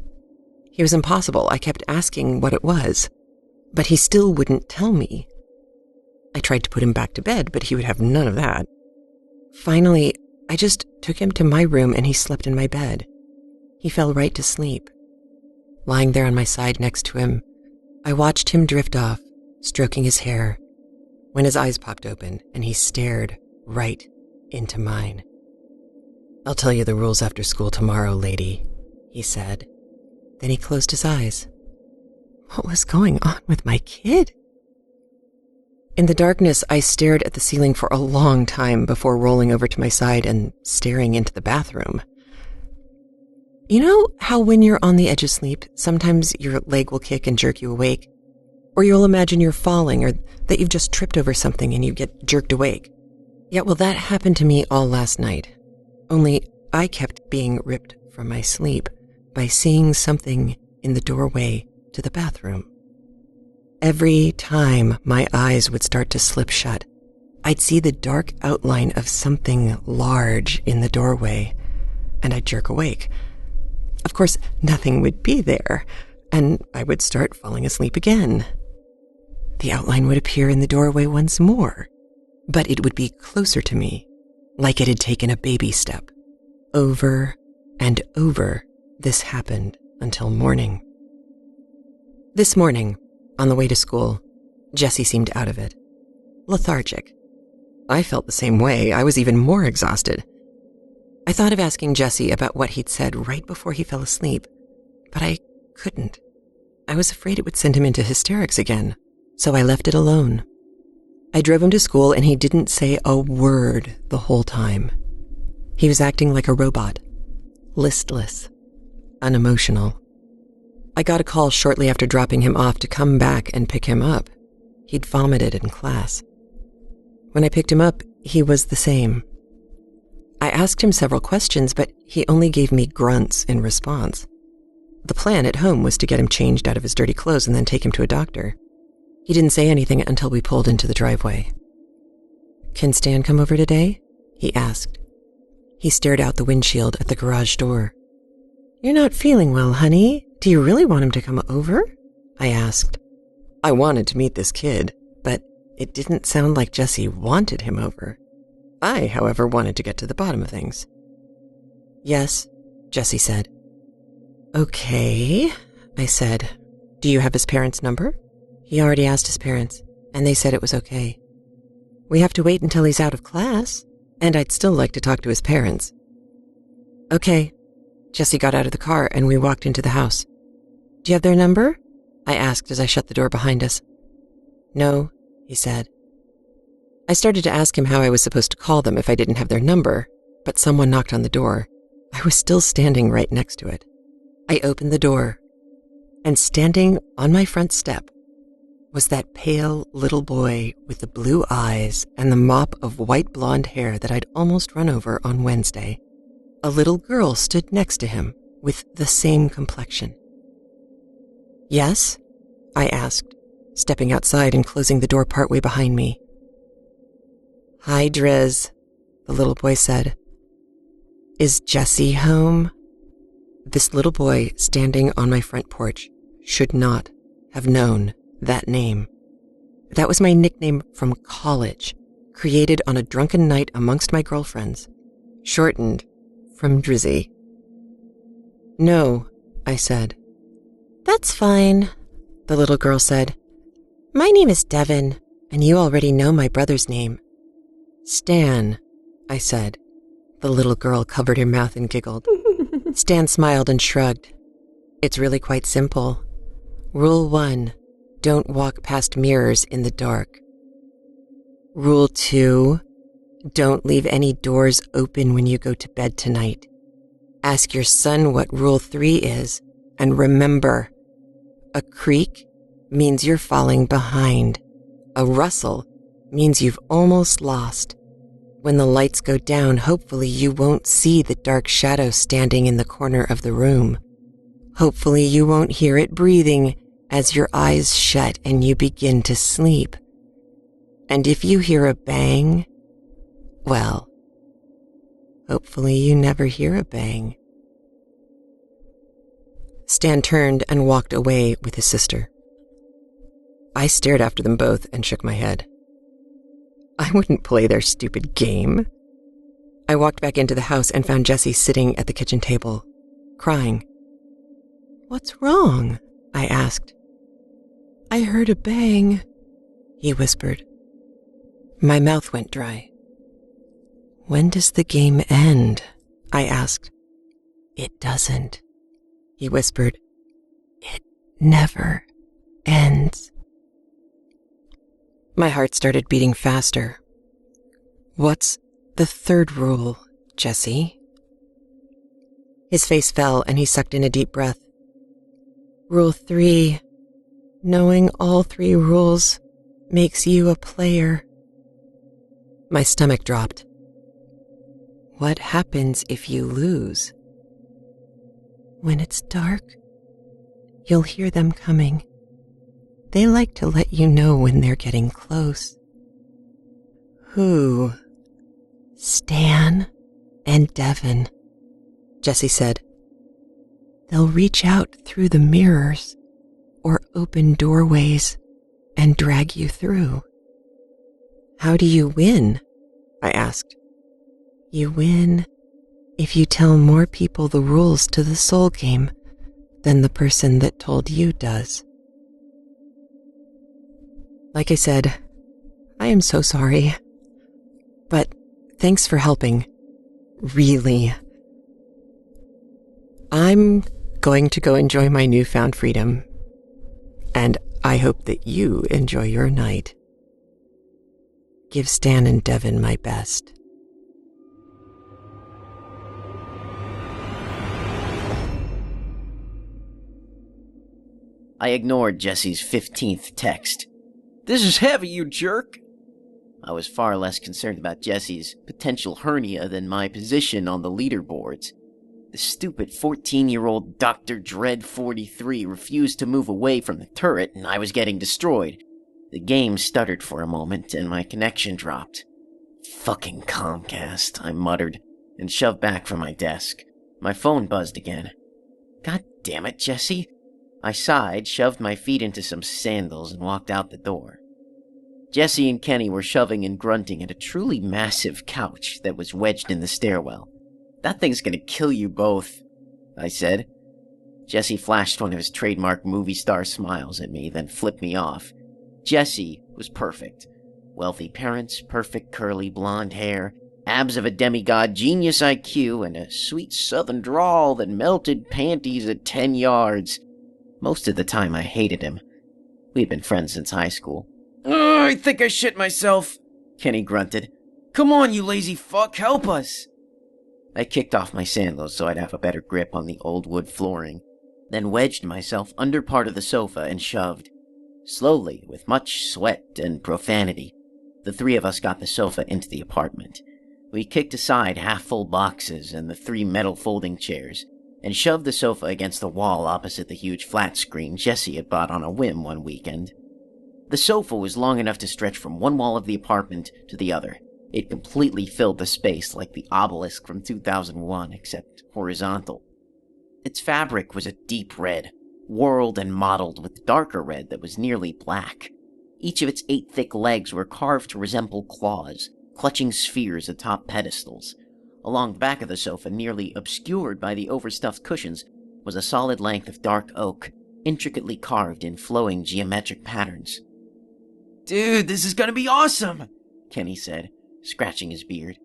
He was impossible. I kept asking what it was, but he still wouldn't tell me. I tried to put him back to bed, but he would have none of that. Finally, I just took him to my room and he slept in my bed. He fell right to sleep. Lying there on my side next to him, I watched him drift off, stroking his hair, when his eyes popped open and he stared right into mine. I'll tell you the rules after school tomorrow, lady, he said. Then he closed his eyes. What was going on with my kid? In the darkness, I stared at the ceiling for a long time before rolling over to my side and staring into the bathroom. You know how when you're on the edge of sleep, sometimes your leg will kick and jerk you awake? Or you'll imagine you're falling or that you've just tripped over something and you get jerked awake. Yeah, well, that happened to me all last night. Only I kept being ripped from my sleep by seeing something in the doorway to the bathroom. Every time my eyes would start to slip shut, I'd see the dark outline of something large in the doorway, and I'd jerk awake. Of course, nothing would be there, and I would start falling asleep again. The outline would appear in the doorway once more, but it would be closer to me, like it had taken a baby step. Over and over, this happened until morning. This morning, on the way to school, Jessie seemed out of it, lethargic. I felt the same way. I was even more exhausted. I thought of asking Jessie about what he'd said right before he fell asleep, but I couldn't. I was afraid it would send him into hysterics again, so I left it alone. I drove him to school and he didn't say a word the whole time. He was acting like a robot, listless, unemotional. I got a call shortly after dropping him off to come back and pick him up. He'd vomited in class. When I picked him up, he was the same. I asked him several questions, but he only gave me grunts in response. The plan at home was to get him changed out of his dirty clothes and then take him to a doctor. He didn't say anything until we pulled into the driveway. "Can Stan come over today?" he asked. He stared out the windshield at the garage door. "You're not feeling well, honey. Do you really want him to come over?" I asked. I wanted to meet this kid, but it didn't sound like Jessie wanted him over. I, however, wanted to get to the bottom of things. "Yes," Jessie said. "Okay," I said. "Do you have his parents' number?" He already asked his parents, and they said it was okay. "We have to wait until he's out of class, and I'd still like to talk to his parents." "Okay." Jessie got out of the car, and we walked into the house. "Do you have their number?" I asked as I shut the door behind us. "No," he said. I started to ask him how I was supposed to call them if I didn't have their number, but someone knocked on the door. I was still standing right next to it. I opened the door, and standing on my front step was that pale little boy with the blue eyes and the mop of white blonde hair that I'd almost run over on Wednesday. A little girl stood next to him with the same complexion. "Yes?" I asked, stepping outside and closing the door partway behind me. "Hi, Driz," the little boy said. "Is Jessie home?" This little boy standing on my front porch should not have known that name. That was my nickname from college, created on a drunken night amongst my girlfriends, shortened from Drizzy. "No," I said. "That's fine," the little girl said. "My name is Devin, and you already know my brother's name." "Stan," I said. The little girl covered her mouth and giggled. Stan smiled and shrugged. "It's really quite simple. Rule 1, don't walk past mirrors in the dark. Rule 2, don't leave any doors open when you go to bed tonight. Ask your son what Rule 3 is, and remember, a creak means you're falling behind. A rustle means you've almost lost. When the lights go down, hopefully you won't see the dark shadow standing in the corner of the room. Hopefully you won't hear it breathing as your eyes shut and you begin to sleep. And if you hear a bang, well, hopefully you never hear a bang." Stan turned and walked away with his sister. I stared after them both and shook my head. I wouldn't play their stupid game. I walked back into the house and found Jessie sitting at the kitchen table, crying. "What's wrong?" I asked. "I heard a bang," he whispered. My mouth went dry. "When does the game end?" I asked. "It doesn't," he whispered. "It never ends. My heart started beating faster. What's the third rule, Jesse? His face fell and he sucked in a deep breath. Rule 3. Knowing all 3 rules makes you a player. My stomach dropped. What happens if you lose? When it's dark, you'll hear them coming. They like to let you know when they're getting close. Who? Stan and Devon, Jesse said. They'll reach out through the mirrors or open doorways and drag you through. How do you win? I asked. You win if you tell more people the rules to the soul game than the person that told you does. Like I said, I am so sorry. But thanks for helping. Really. I'm going to go enjoy my newfound freedom. And I hope that you enjoy your night. Give Stan and Devon my best. I ignored Jesse's 15th text. "This is heavy, you jerk!" I was far less concerned about Jesse's potential hernia than my position on the leaderboards. The stupid 14-year-old Dr. Dread 43 refused to move away from the turret, and I was getting destroyed. The game stuttered for a moment, and my connection dropped. "Fucking Comcast," I muttered, and shoved back from my desk. My phone buzzed again. "God damn it, Jesse." I sighed, shoved my feet into some sandals, and walked out the door. Jesse and Kenny were shoving and grunting at a truly massive couch that was wedged in the stairwell. "That thing's gonna kill you both," I said. Jesse flashed one of his trademark movie star smiles at me, then flipped me off. Jesse was perfect. Wealthy parents, perfect curly blonde hair, abs of a demigod, genius IQ, and a sweet southern drawl that melted panties at 10 yards. Most of the time I hated him. We'd been friends since high school. "Oh, I think I shit myself," Kenny grunted. "Come on, you lazy fuck, help us!" I kicked off my sandals so I'd have a better grip on the old wood flooring, then wedged myself under part of the sofa and shoved. Slowly, with much sweat and profanity, the 3 of us got the sofa into the apartment. We kicked aside half-full boxes and the 3 metal folding chairs, and shoved the sofa against the wall opposite the huge flat screen Jesse had bought on a whim one weekend. The sofa was long enough to stretch from one wall of the apartment to the other. It completely filled the space like the obelisk from 2001, except horizontal. Its fabric was a deep red, whorled and mottled with darker red that was nearly black. Each of its 8 thick legs were carved to resemble claws, clutching spheres atop pedestals. Along the back of the sofa, nearly obscured by the overstuffed cushions, was a solid length of dark oak, intricately carved in flowing geometric patterns. "Dude, this is gonna be awesome!" Kenny said, scratching his beard.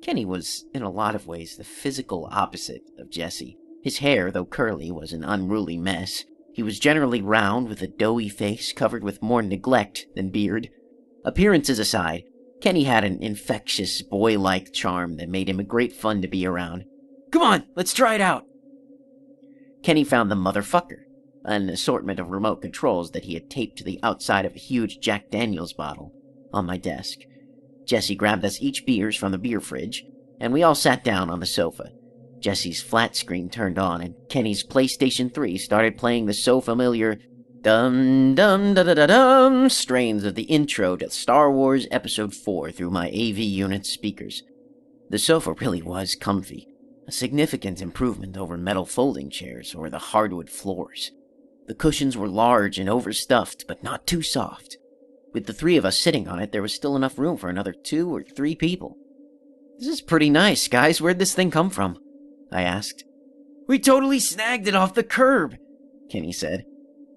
Kenny was, in a lot of ways, the physical opposite of Jesse. His hair, though curly, was an unruly mess. He was generally round, with a doughy face covered with more neglect than beard. Appearances aside, Kenny had an infectious, boy-like charm that made him a great fun to be around. "Come on, let's try it out!" Kenny found the motherfucker, an assortment of remote controls that he had taped to the outside of a huge Jack Daniels bottle, on my desk. Jesse grabbed us each beers from the beer fridge, and we all sat down on the sofa. Jesse's flat screen turned on, and Kenny's PlayStation 3 started playing the so familiar dum-dum-da-da-da-dum strains of the intro to Star Wars Episode 4 through my AV unit speakers. The sofa really was comfy, a significant improvement over metal folding chairs or the hardwood floors. The cushions were large and overstuffed, but not too soft. With the 3 of us sitting on it, there was still enough room for another 2 or 3 people. "This is pretty nice, guys. Where'd this thing come from?" I asked. "We totally snagged it off the curb," Kenny said.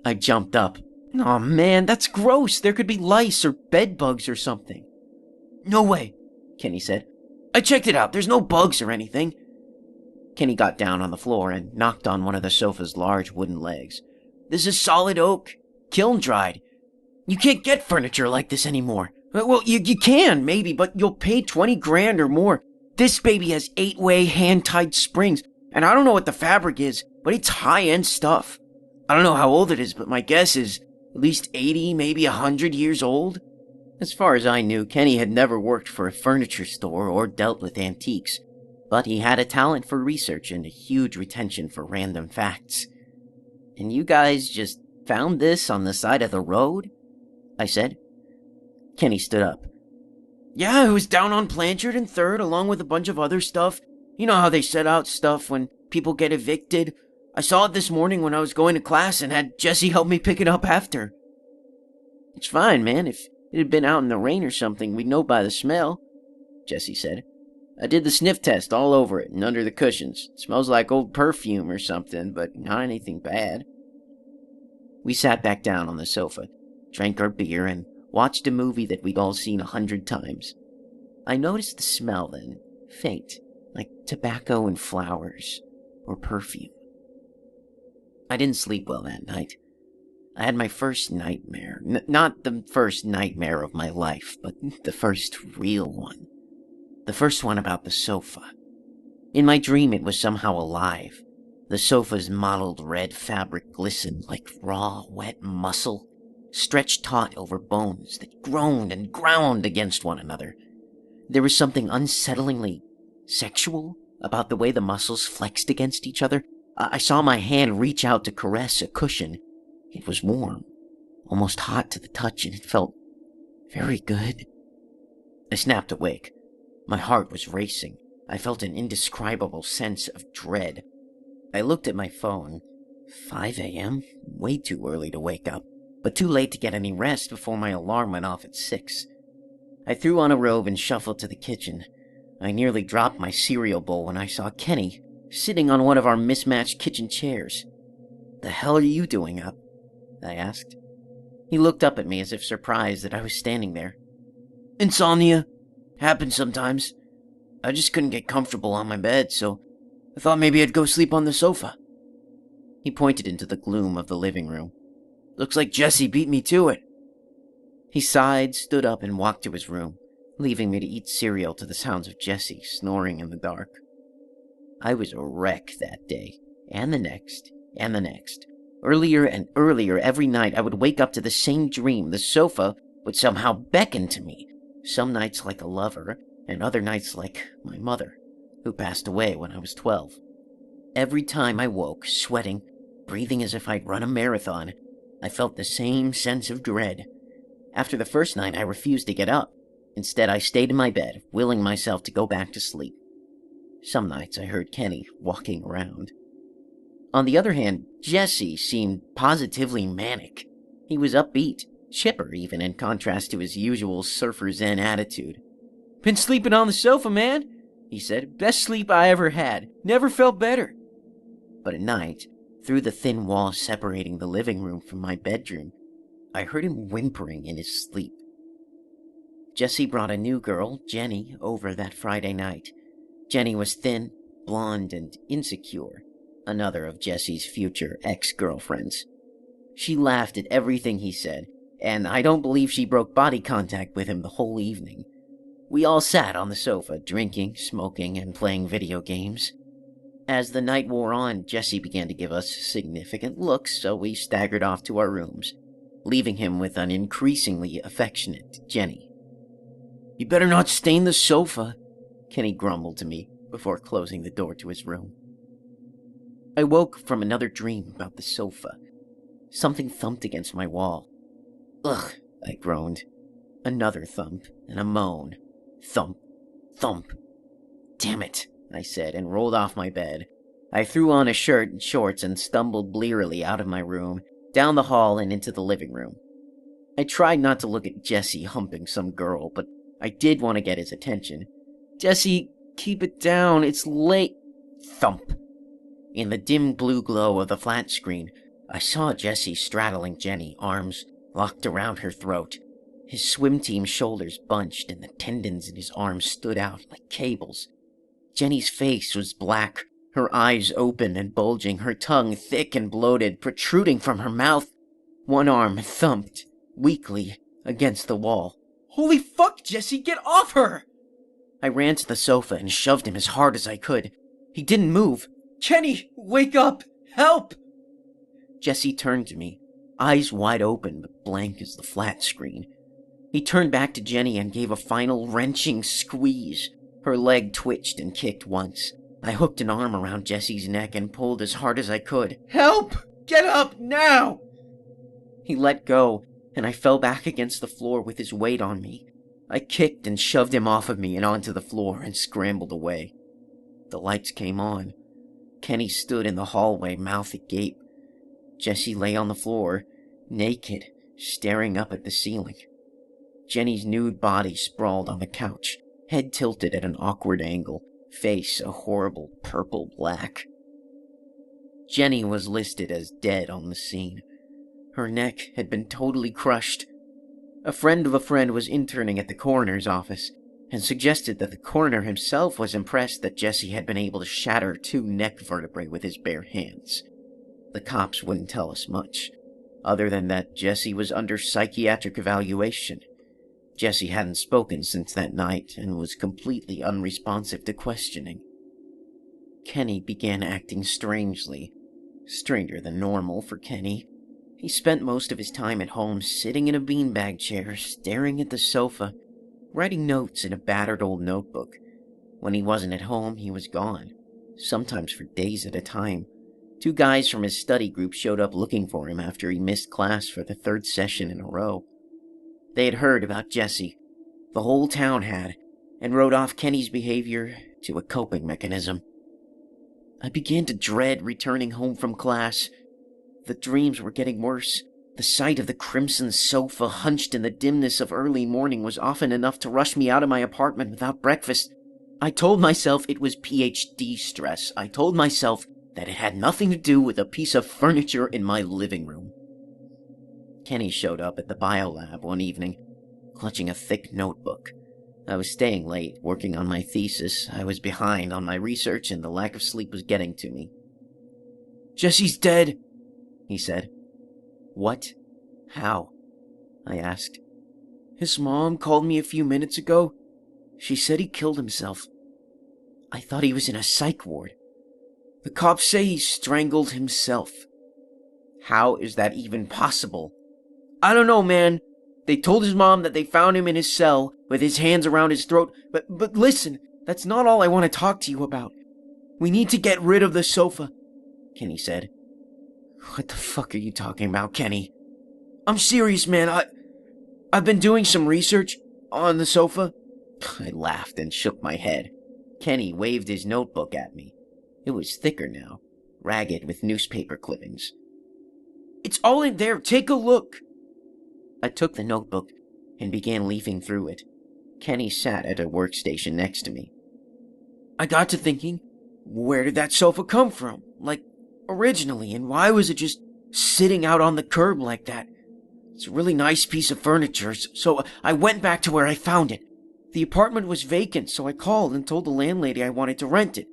I jumped up. "Aw, man, that's gross. There could be lice or bed bugs or something." "No way," Kenny said. "I checked it out. There's no bugs or anything." Kenny got down on the floor and knocked on one of the sofa's large wooden legs. "This is solid oak," kiln dried. You can't get furniture like this anymore. Well, you can, maybe, but you'll pay 20 grand or more. This baby has 8-way hand-tied springs, and I don't know what the fabric is, but it's high-end stuff. I don't know how old it is, but my guess is at least 80, maybe 100 years old. As far as I knew, Kenny had never worked for a furniture store or dealt with antiques, but he had a talent for research and a huge retention for random facts. And you guys just found this on the side of the road? I said. Kenny stood up. Yeah, it was down on Blanchard and 3rd along with a bunch of other stuff. You know how they set out stuff when people get evicted. I saw it this morning when I was going to class and had Jesse help me pick it up after. It's fine, man. If it had been out in the rain or something, we'd know by the smell, Jesse said. I did the sniff test all over it and under the cushions. It smells like old perfume or something, but not anything bad. We sat back down on the sofa, drank our beer, and watched a movie that we'd all seen 100 times. I noticed the smell then, faint, like tobacco and flowers, or perfume. I didn't sleep well that night. I had my first nightmare. Not the first nightmare of my life, but the first real one. The first one about the sofa. In my dream, it was somehow alive. The sofa's mottled red fabric glistened like raw, wet muscle, stretched taut over bones that groaned and ground against one another. There was something unsettlingly sexual about the way the muscles flexed against each other. I saw my hand reach out to caress a cushion. It was warm, almost hot to the touch, and it felt very good. I snapped awake. My heart was racing. I felt an indescribable sense of dread. I looked at my phone. 5 a.m.? Way too early to wake up, but too late to get any rest before my alarm went off at 6. I threw on a robe and shuffled to the kitchen. I nearly dropped my cereal bowl when I saw Kenny sitting on one of our mismatched kitchen chairs. "The hell are you doing up?" I asked. He looked up at me as if surprised that I was standing there. "Insomnia. Happens sometimes. I just couldn't get comfortable on my bed, so I thought maybe I'd go sleep on the sofa." He pointed into the gloom of the living room. "Looks like Jesse beat me to it." He sighed, stood up, and walked to his room, leaving me to eat cereal to the sounds of Jesse snoring in the dark. I was a wreck that day, and the next, and the next. Earlier and earlier every night I would wake up to the same dream. The sofa would somehow beckon to me, some nights like a lover, and other nights like my mother, who passed away when I was 12. Every time I woke, sweating, breathing as if I'd run a marathon, I felt the same sense of dread. After the first night, I refused to get up. Instead, I stayed in my bed, willing myself to go back to sleep. Some nights I heard Kenny walking around. On the other hand, Jesse seemed positively manic. He was upbeat, chipper even, in contrast to his usual surfer zen attitude. "Been sleeping on the sofa, man," he said. "Best sleep I ever had. Never felt better." But at night, through the thin wall separating the living room from my bedroom, I heard him whimpering in his sleep. Jesse brought a new girl, Jenny, over that Friday night. Jenny was thin, blonde, and insecure, another of Jesse's future ex-girlfriends. She laughed at everything he said, and I don't believe she broke body contact with him the whole evening. We all sat on the sofa, drinking, smoking, and playing video games. As the night wore on, Jesse began to give us significant looks, so we staggered off to our rooms, leaving him with an increasingly affectionate Jenny. "You better not stain the sofa," Kenny grumbled to me before closing the door to his room. I woke from another dream about the sofa. Something thumped against my wall. "Ugh," I groaned. Another thump and a moan. Thump, thump. "Damn it," I said, and rolled off my bed. I threw on a shirt and shorts and stumbled blearily out of my room, down the hall and into the living room. I tried not to look at Jesse humping some girl, but I did want to get his attention. "Jesse, keep it down, it's late." Thump. In the dim blue glow of the flat screen, I saw Jesse straddling Jenny, arms locked around her throat. His swim team shoulders bunched and the tendons in his arms stood out like cables. Jenny's face was black, her eyes open and bulging, her tongue thick and bloated, protruding from her mouth. One arm thumped, weakly, against the wall. "Holy fuck, Jesse, get off her!" I ran to the sofa and shoved him as hard as I could. He didn't move. "Kenny, wake up! Help!" Jesse turned to me, eyes wide open but blank as the flat screen. He turned back to Jenny and gave a final wrenching squeeze. Her leg twitched and kicked once. I hooked an arm around Jesse's neck and pulled as hard as I could. "Help! Get up, now!" He let go, and I fell back against the floor with his weight on me. I kicked and shoved him off of me and onto the floor and scrambled away. The lights came on. Kenny stood in the hallway, mouth agape. Jesse lay on the floor, naked, staring up at the ceiling. Jenny's nude body sprawled on the couch, head tilted at an awkward angle, face a horrible purple-black. Jenny was listed as dead on the scene. Her neck had been totally crushed. A friend of a friend was interning at the coroner's office and suggested that the coroner himself was impressed that Jesse had been able to shatter 2 neck vertebrae with his bare hands. The cops wouldn't tell us much, other than that Jesse was under psychiatric evaluation. Jesse hadn't spoken since that night and was completely unresponsive to questioning. Kenny began acting strangely, stranger than normal for Kenny. He spent most of his time at home sitting in a beanbag chair, staring at the sofa, writing notes in a battered old notebook. When he wasn't at home, he was gone, sometimes for days at a time. 2 guys from his study group showed up looking for him after he missed class for the 3rd session in a row. They had heard about Jesse, the whole town had, and wrote off Kenny's behavior to a coping mechanism. I began to dread returning home from class. The dreams were getting worse. The sight of the crimson sofa hunched in the dimness of early morning was often enough to rush me out of my apartment without breakfast. I told myself it was PhD stress. I told myself that it had nothing to do with a piece of furniture in my living room. Kenny showed up at the biolab one evening, clutching a thick notebook. I was staying late, working on my thesis. I was behind on my research, and the lack of sleep was getting to me. "Jesse's dead," he said. "What? How?" I asked. "His mom called me a few minutes ago. She said he killed himself. I thought he was in a psych ward. The cops say he strangled himself." "How is that even possible?" "I don't know, man. They told his mom that they found him in his cell with his hands around his throat. But listen, that's not all I want to talk to you about. We need to get rid of the sofa," Kenny said. "What the fuck are you talking about, Kenny?" "I'm serious, man. I've been doing some research on the sofa." I laughed and shook my head. Kenny waved his notebook at me. It was thicker now, ragged with newspaper clippings. "It's all in there. Take a look." I took the notebook and began leafing through it. Kenny sat at a workstation next to me. "I got to thinking, where did that sofa come from? Like, originally, and why was it just sitting out on the curb like that? It's a really nice piece of furniture, so I went back to where I found it. The apartment was vacant, so I called and told the landlady I wanted to rent it.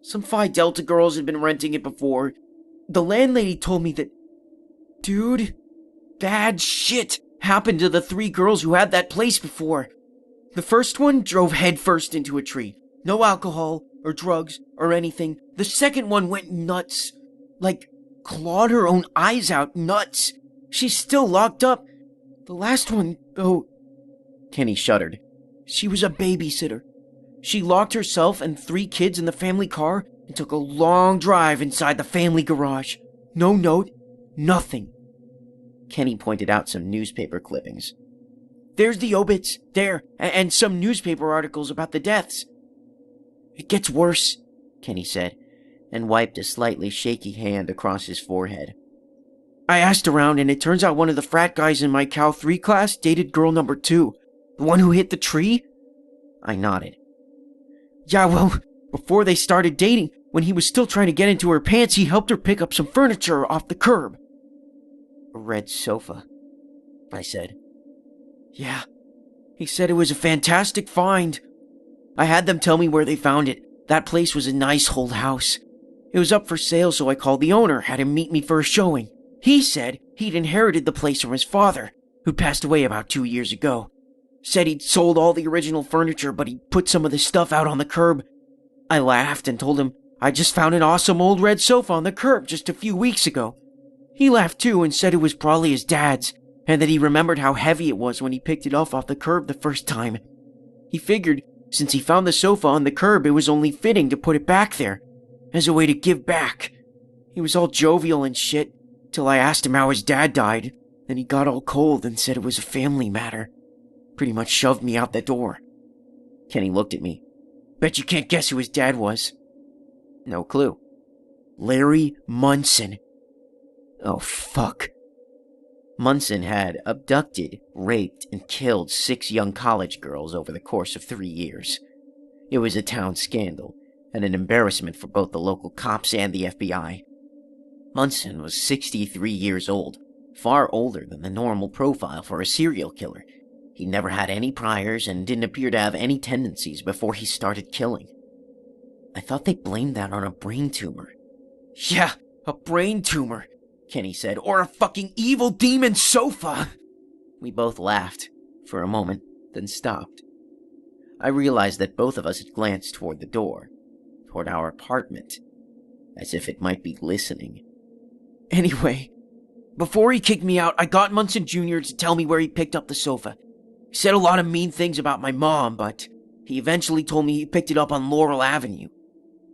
Some Phi Delta girls had been renting it before. The landlady told me that, dude, bad shit happened to the 3 girls who had that place before. The first one drove headfirst into a tree. No alcohol or drugs or anything. The second one went nuts. Like, clawed her own eyes out, nuts. She's still locked up. The last one, though..." Kenny shuddered. "She was a babysitter. She locked herself and 3 kids in the family car and took a long drive inside the family garage. No note, nothing." Kenny pointed out some newspaper clippings. "There's the obits, there, and some newspaper articles about the deaths." "It gets worse," Kenny said, and wiped a slightly shaky hand across his forehead. "I asked around, and it turns out one of the frat guys in my Cal 3 class dated girl number 2, the one who hit the tree." I nodded. "Yeah, well, before they started dating, when he was still trying to get into her pants, he helped her pick up some furniture off the curb." "A red sofa," I said. "Yeah, he said it was a fantastic find. I had them tell me where they found it. That place was a nice old house. It was up for sale, so I called the owner, had him meet me for a showing. He said he'd inherited the place from his father, who'd passed away about 2 years ago. Said he'd sold all the original furniture, but he put some of the stuff out on the curb. I laughed and told him I just found an awesome old red sofa on the curb just a few weeks ago. He laughed too and said it was probably his dad's, and that he remembered how heavy it was when he picked it off the curb the first time. He figured since he found the sofa on the curb, it was only fitting to put it back there, as a way to give back. He was all jovial and shit, till I asked him how his dad died. Then he got all cold and said it was a family matter. Pretty much shoved me out the door. Kenny looked at me. Bet you can't guess who his dad was. No clue. Larry Munson. Oh, fuck. Munson had abducted, raped, and killed 6 young college girls over the course of 3 years. It was a town scandal, and an embarrassment for both the local cops and the FBI. Munson was 63 years old, far older than the normal profile for a serial killer. He never had any priors and didn't appear to have any tendencies before he started killing. I thought they blamed that on a brain tumor. Yeah, a brain tumor, Kenny said, or a fucking evil demon sofa. We both laughed, for a moment, then stopped. I realized that both of us had glanced toward the door, toward our apartment, as if it might be listening. Anyway, before he kicked me out, I got Munson Jr. to tell me where he picked up the sofa. He said a lot of mean things about my mom, but he eventually told me he picked it up on Laurel Avenue.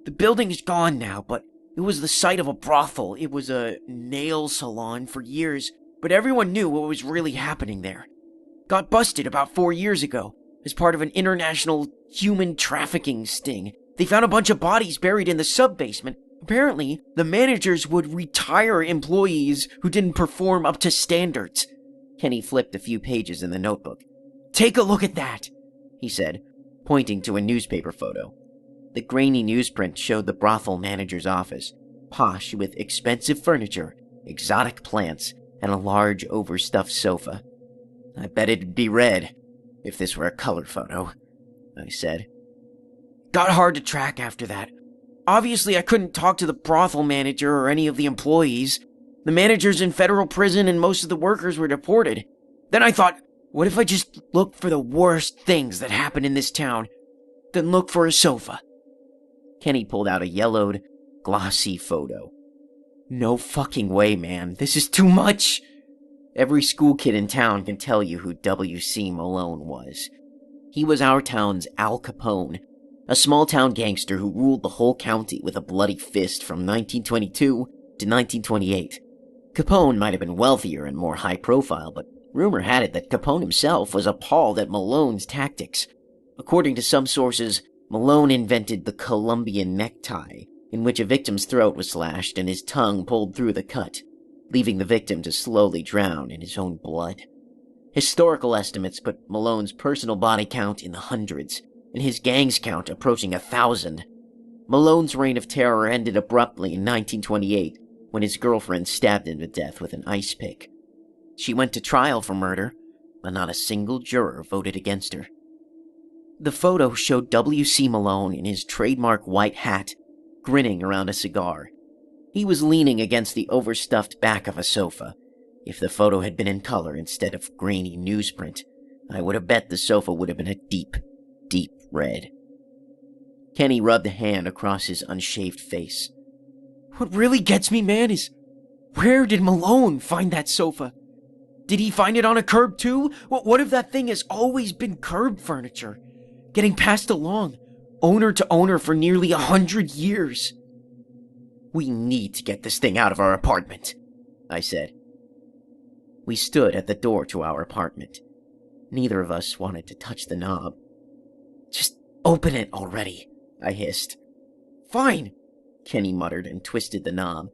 The building is gone now, but it was the site of a brothel. It was a nail salon for years, but everyone knew what was really happening there. Got busted about 4 years ago as part of an international human trafficking sting. They found a bunch of bodies buried in the sub-basement. Apparently, the managers would retire employees who didn't perform up to standards. Kenny flipped a few pages in the notebook. Take a look at that, he said, pointing to a newspaper photo. The grainy newsprint showed the brothel manager's office, posh with expensive furniture, exotic plants, and a large overstuffed sofa. I bet it'd be red, if this were a color photo, I said. Got hard to track after that. Obviously, I couldn't talk to the brothel manager or any of the employees. The manager's in federal prison and most of the workers were deported. Then I thought, what if I just looked for the worst things that happen in this town, then look for a sofa? Kenny pulled out a yellowed, glossy photo. No fucking way, man. This is too much. Every school kid in town can tell you who W.C. Malone was. He was our town's Al Capone, a small-town gangster who ruled the whole county with a bloody fist from 1922 to 1928. Capone might have been wealthier and more high-profile, but rumor had it that Capone himself was appalled at Malone's tactics. According to some sources, Malone invented the Colombian necktie, in which a victim's throat was slashed and his tongue pulled through the cut, leaving the victim to slowly drown in his own blood. Historical estimates put Malone's personal body count in the hundreds, and his gang's count approaching 1,000. Malone's reign of terror ended abruptly in 1928, when his girlfriend stabbed him to death with an ice pick. She went to trial for murder, but not a single juror voted against her. The photo showed W.C. Malone in his trademark white hat, grinning around a cigar. He was leaning against the overstuffed back of a sofa. If the photo had been in color instead of grainy newsprint, I would have bet the sofa would have been a deep, deep red. Kenny rubbed a hand across his unshaved face. What really gets me, man, is where did Malone find that sofa? Did he find it on a curb too? What if that thing has always been curb furniture, getting passed along, owner to owner for nearly 100 years? We need to get this thing out of our apartment, I said. We stood at the door to our apartment. Neither of us wanted to touch the knob. Just open it already, I hissed. Fine, Kenny muttered and twisted the knob.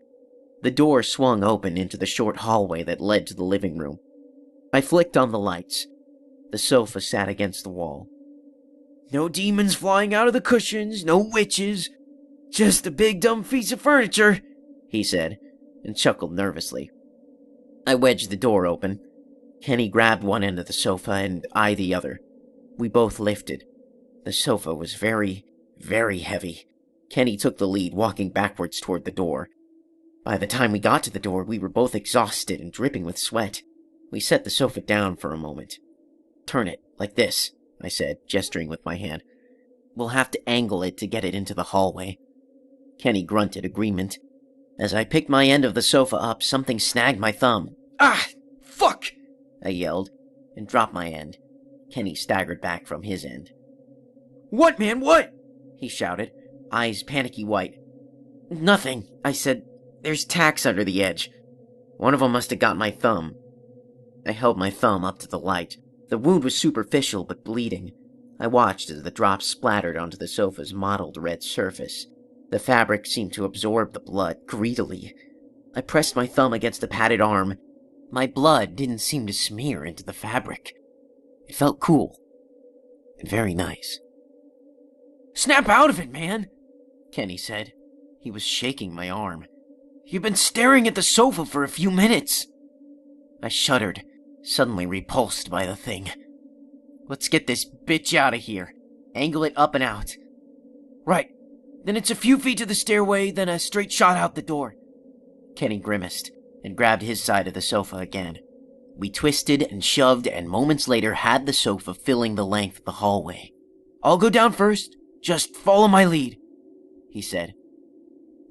The door swung open into the short hallway that led to the living room. I flicked on the lights. The sofa sat against the wall. No demons flying out of the cushions, no witches. Just a big dumb piece of furniture, he said, and chuckled nervously. I wedged the door open. Kenny grabbed one end of the sofa and I the other. We both lifted. The sofa was very, very heavy. Kenny took the lead, walking backwards toward the door. By the time we got to the door, we were both exhausted and dripping with sweat. We set the sofa down for a moment. "Turn it, like this," I said, gesturing with my hand. "We'll have to angle it to get it into the hallway." Kenny grunted agreement. As I picked my end of the sofa up, something snagged my thumb. "Ah! Fuck!" I yelled, and dropped my end. Kenny staggered back from his end. "What, man, what?" he shouted, eyes panicky white. "Nothing," I said. "There's tacks under the edge. One of them must have got my thumb." I held my thumb up to the light. The wound was superficial but bleeding. I watched as the drops splattered onto the sofa's mottled red surface. The fabric seemed to absorb the blood greedily. I pressed my thumb against the padded arm. My blood didn't seem to smear into the fabric. It felt cool and very nice. "Snap out of it, man," Kenny said. He was shaking my arm. "You've been staring at the sofa for a few minutes." I shuddered, suddenly repulsed by the thing. "Let's get this bitch out of here. Angle it up and out." "Right. Then it's a few feet to the stairway, then a straight shot out the door." Kenny grimaced and grabbed his side of the sofa again. We twisted and shoved and moments later had the sofa filling the length of the hallway. "I'll go down first. Just follow my lead," he said.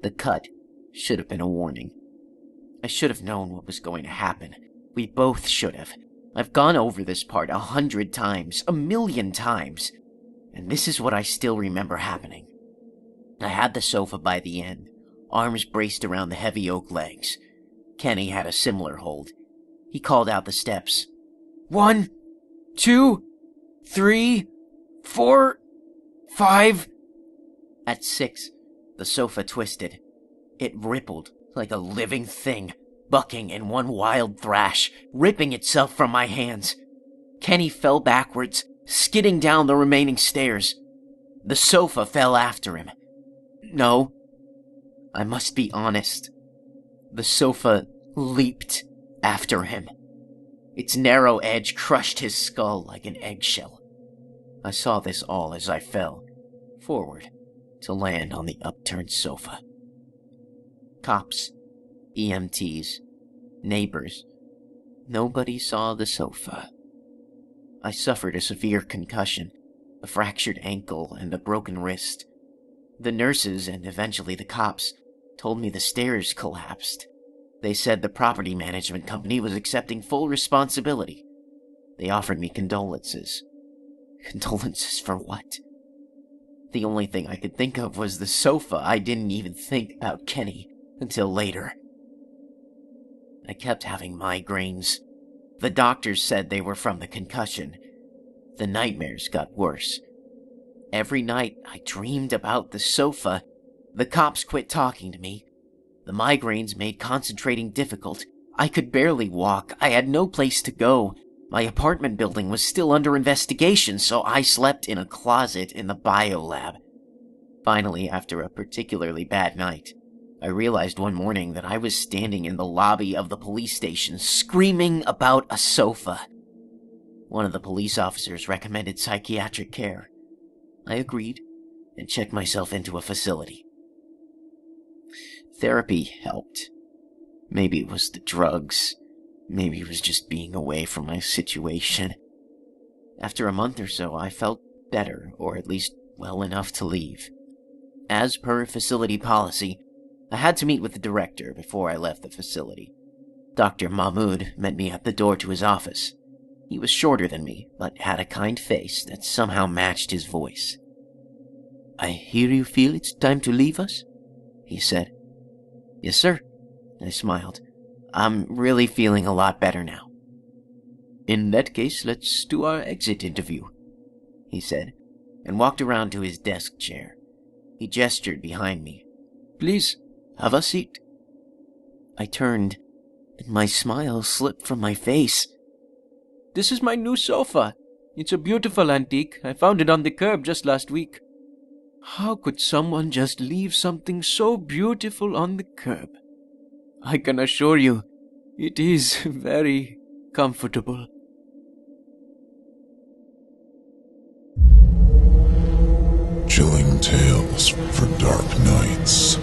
The cut should have been a warning. I should have known what was going to happen. We both should have. I've gone over this part 100 times, 1,000,000 times, and this is what I still remember happening. I had the sofa by the end, arms braced around the heavy oak legs. Kenny had a similar hold. He called out the steps. 1, 2, 3, 4, 5. At 6, the sofa twisted. It rippled like a living thing, bucking in one wild thrash, ripping itself from my hands. Kenny fell backwards, skidding down the remaining stairs. The sofa fell after him. No, I must be honest. The sofa leaped after him. Its narrow edge crushed his skull like an eggshell. I saw this all as I fell forward to land on the upturned sofa. Cops, EMTs, neighbors. Nobody saw the sofa. I suffered a severe concussion, a fractured ankle, and a broken wrist. The nurses and eventually the cops told me the stairs collapsed. They said the property management company was accepting full responsibility. They offered me condolences. Condolences for what? The only thing I could think of was the sofa. I didn't even think about Kenny until later. I kept having migraines. The doctors said they were from the concussion. The nightmares got worse. Every night I dreamed about the sofa. The cops quit talking to me. The migraines made concentrating difficult. I could barely walk. I had no place to go. My apartment building was still under investigation, so I slept in a closet in the biolab. Finally, after a particularly bad night, I realized one morning that I was standing in the lobby of the police station screaming about a sofa. One of the police officers recommended psychiatric care. I agreed and checked myself into a facility. Therapy helped. Maybe it was the drugs. Maybe it was just being away from my situation. After a month or so, I felt better, or at least well enough to leave. As per facility policy, I had to meet with the director before I left the facility. Dr. Mahmoud met me at the door to his office. He was shorter than me, but had a kind face that somehow matched his voice. "I hear you feel it's time to leave us?" he said. "Yes, sir," I smiled. "I'm really feeling a lot better now." "In that case, let's do our exit interview," he said, and walked around to his desk chair. He gestured behind me. "Please, have a seat." I turned, and my smile slipped from my face. "This is my new sofa. It's a beautiful antique. I found it on the curb just last week." How could someone just leave something so beautiful on the curb? I can assure you, it is very comfortable. Chilling tales for dark nights.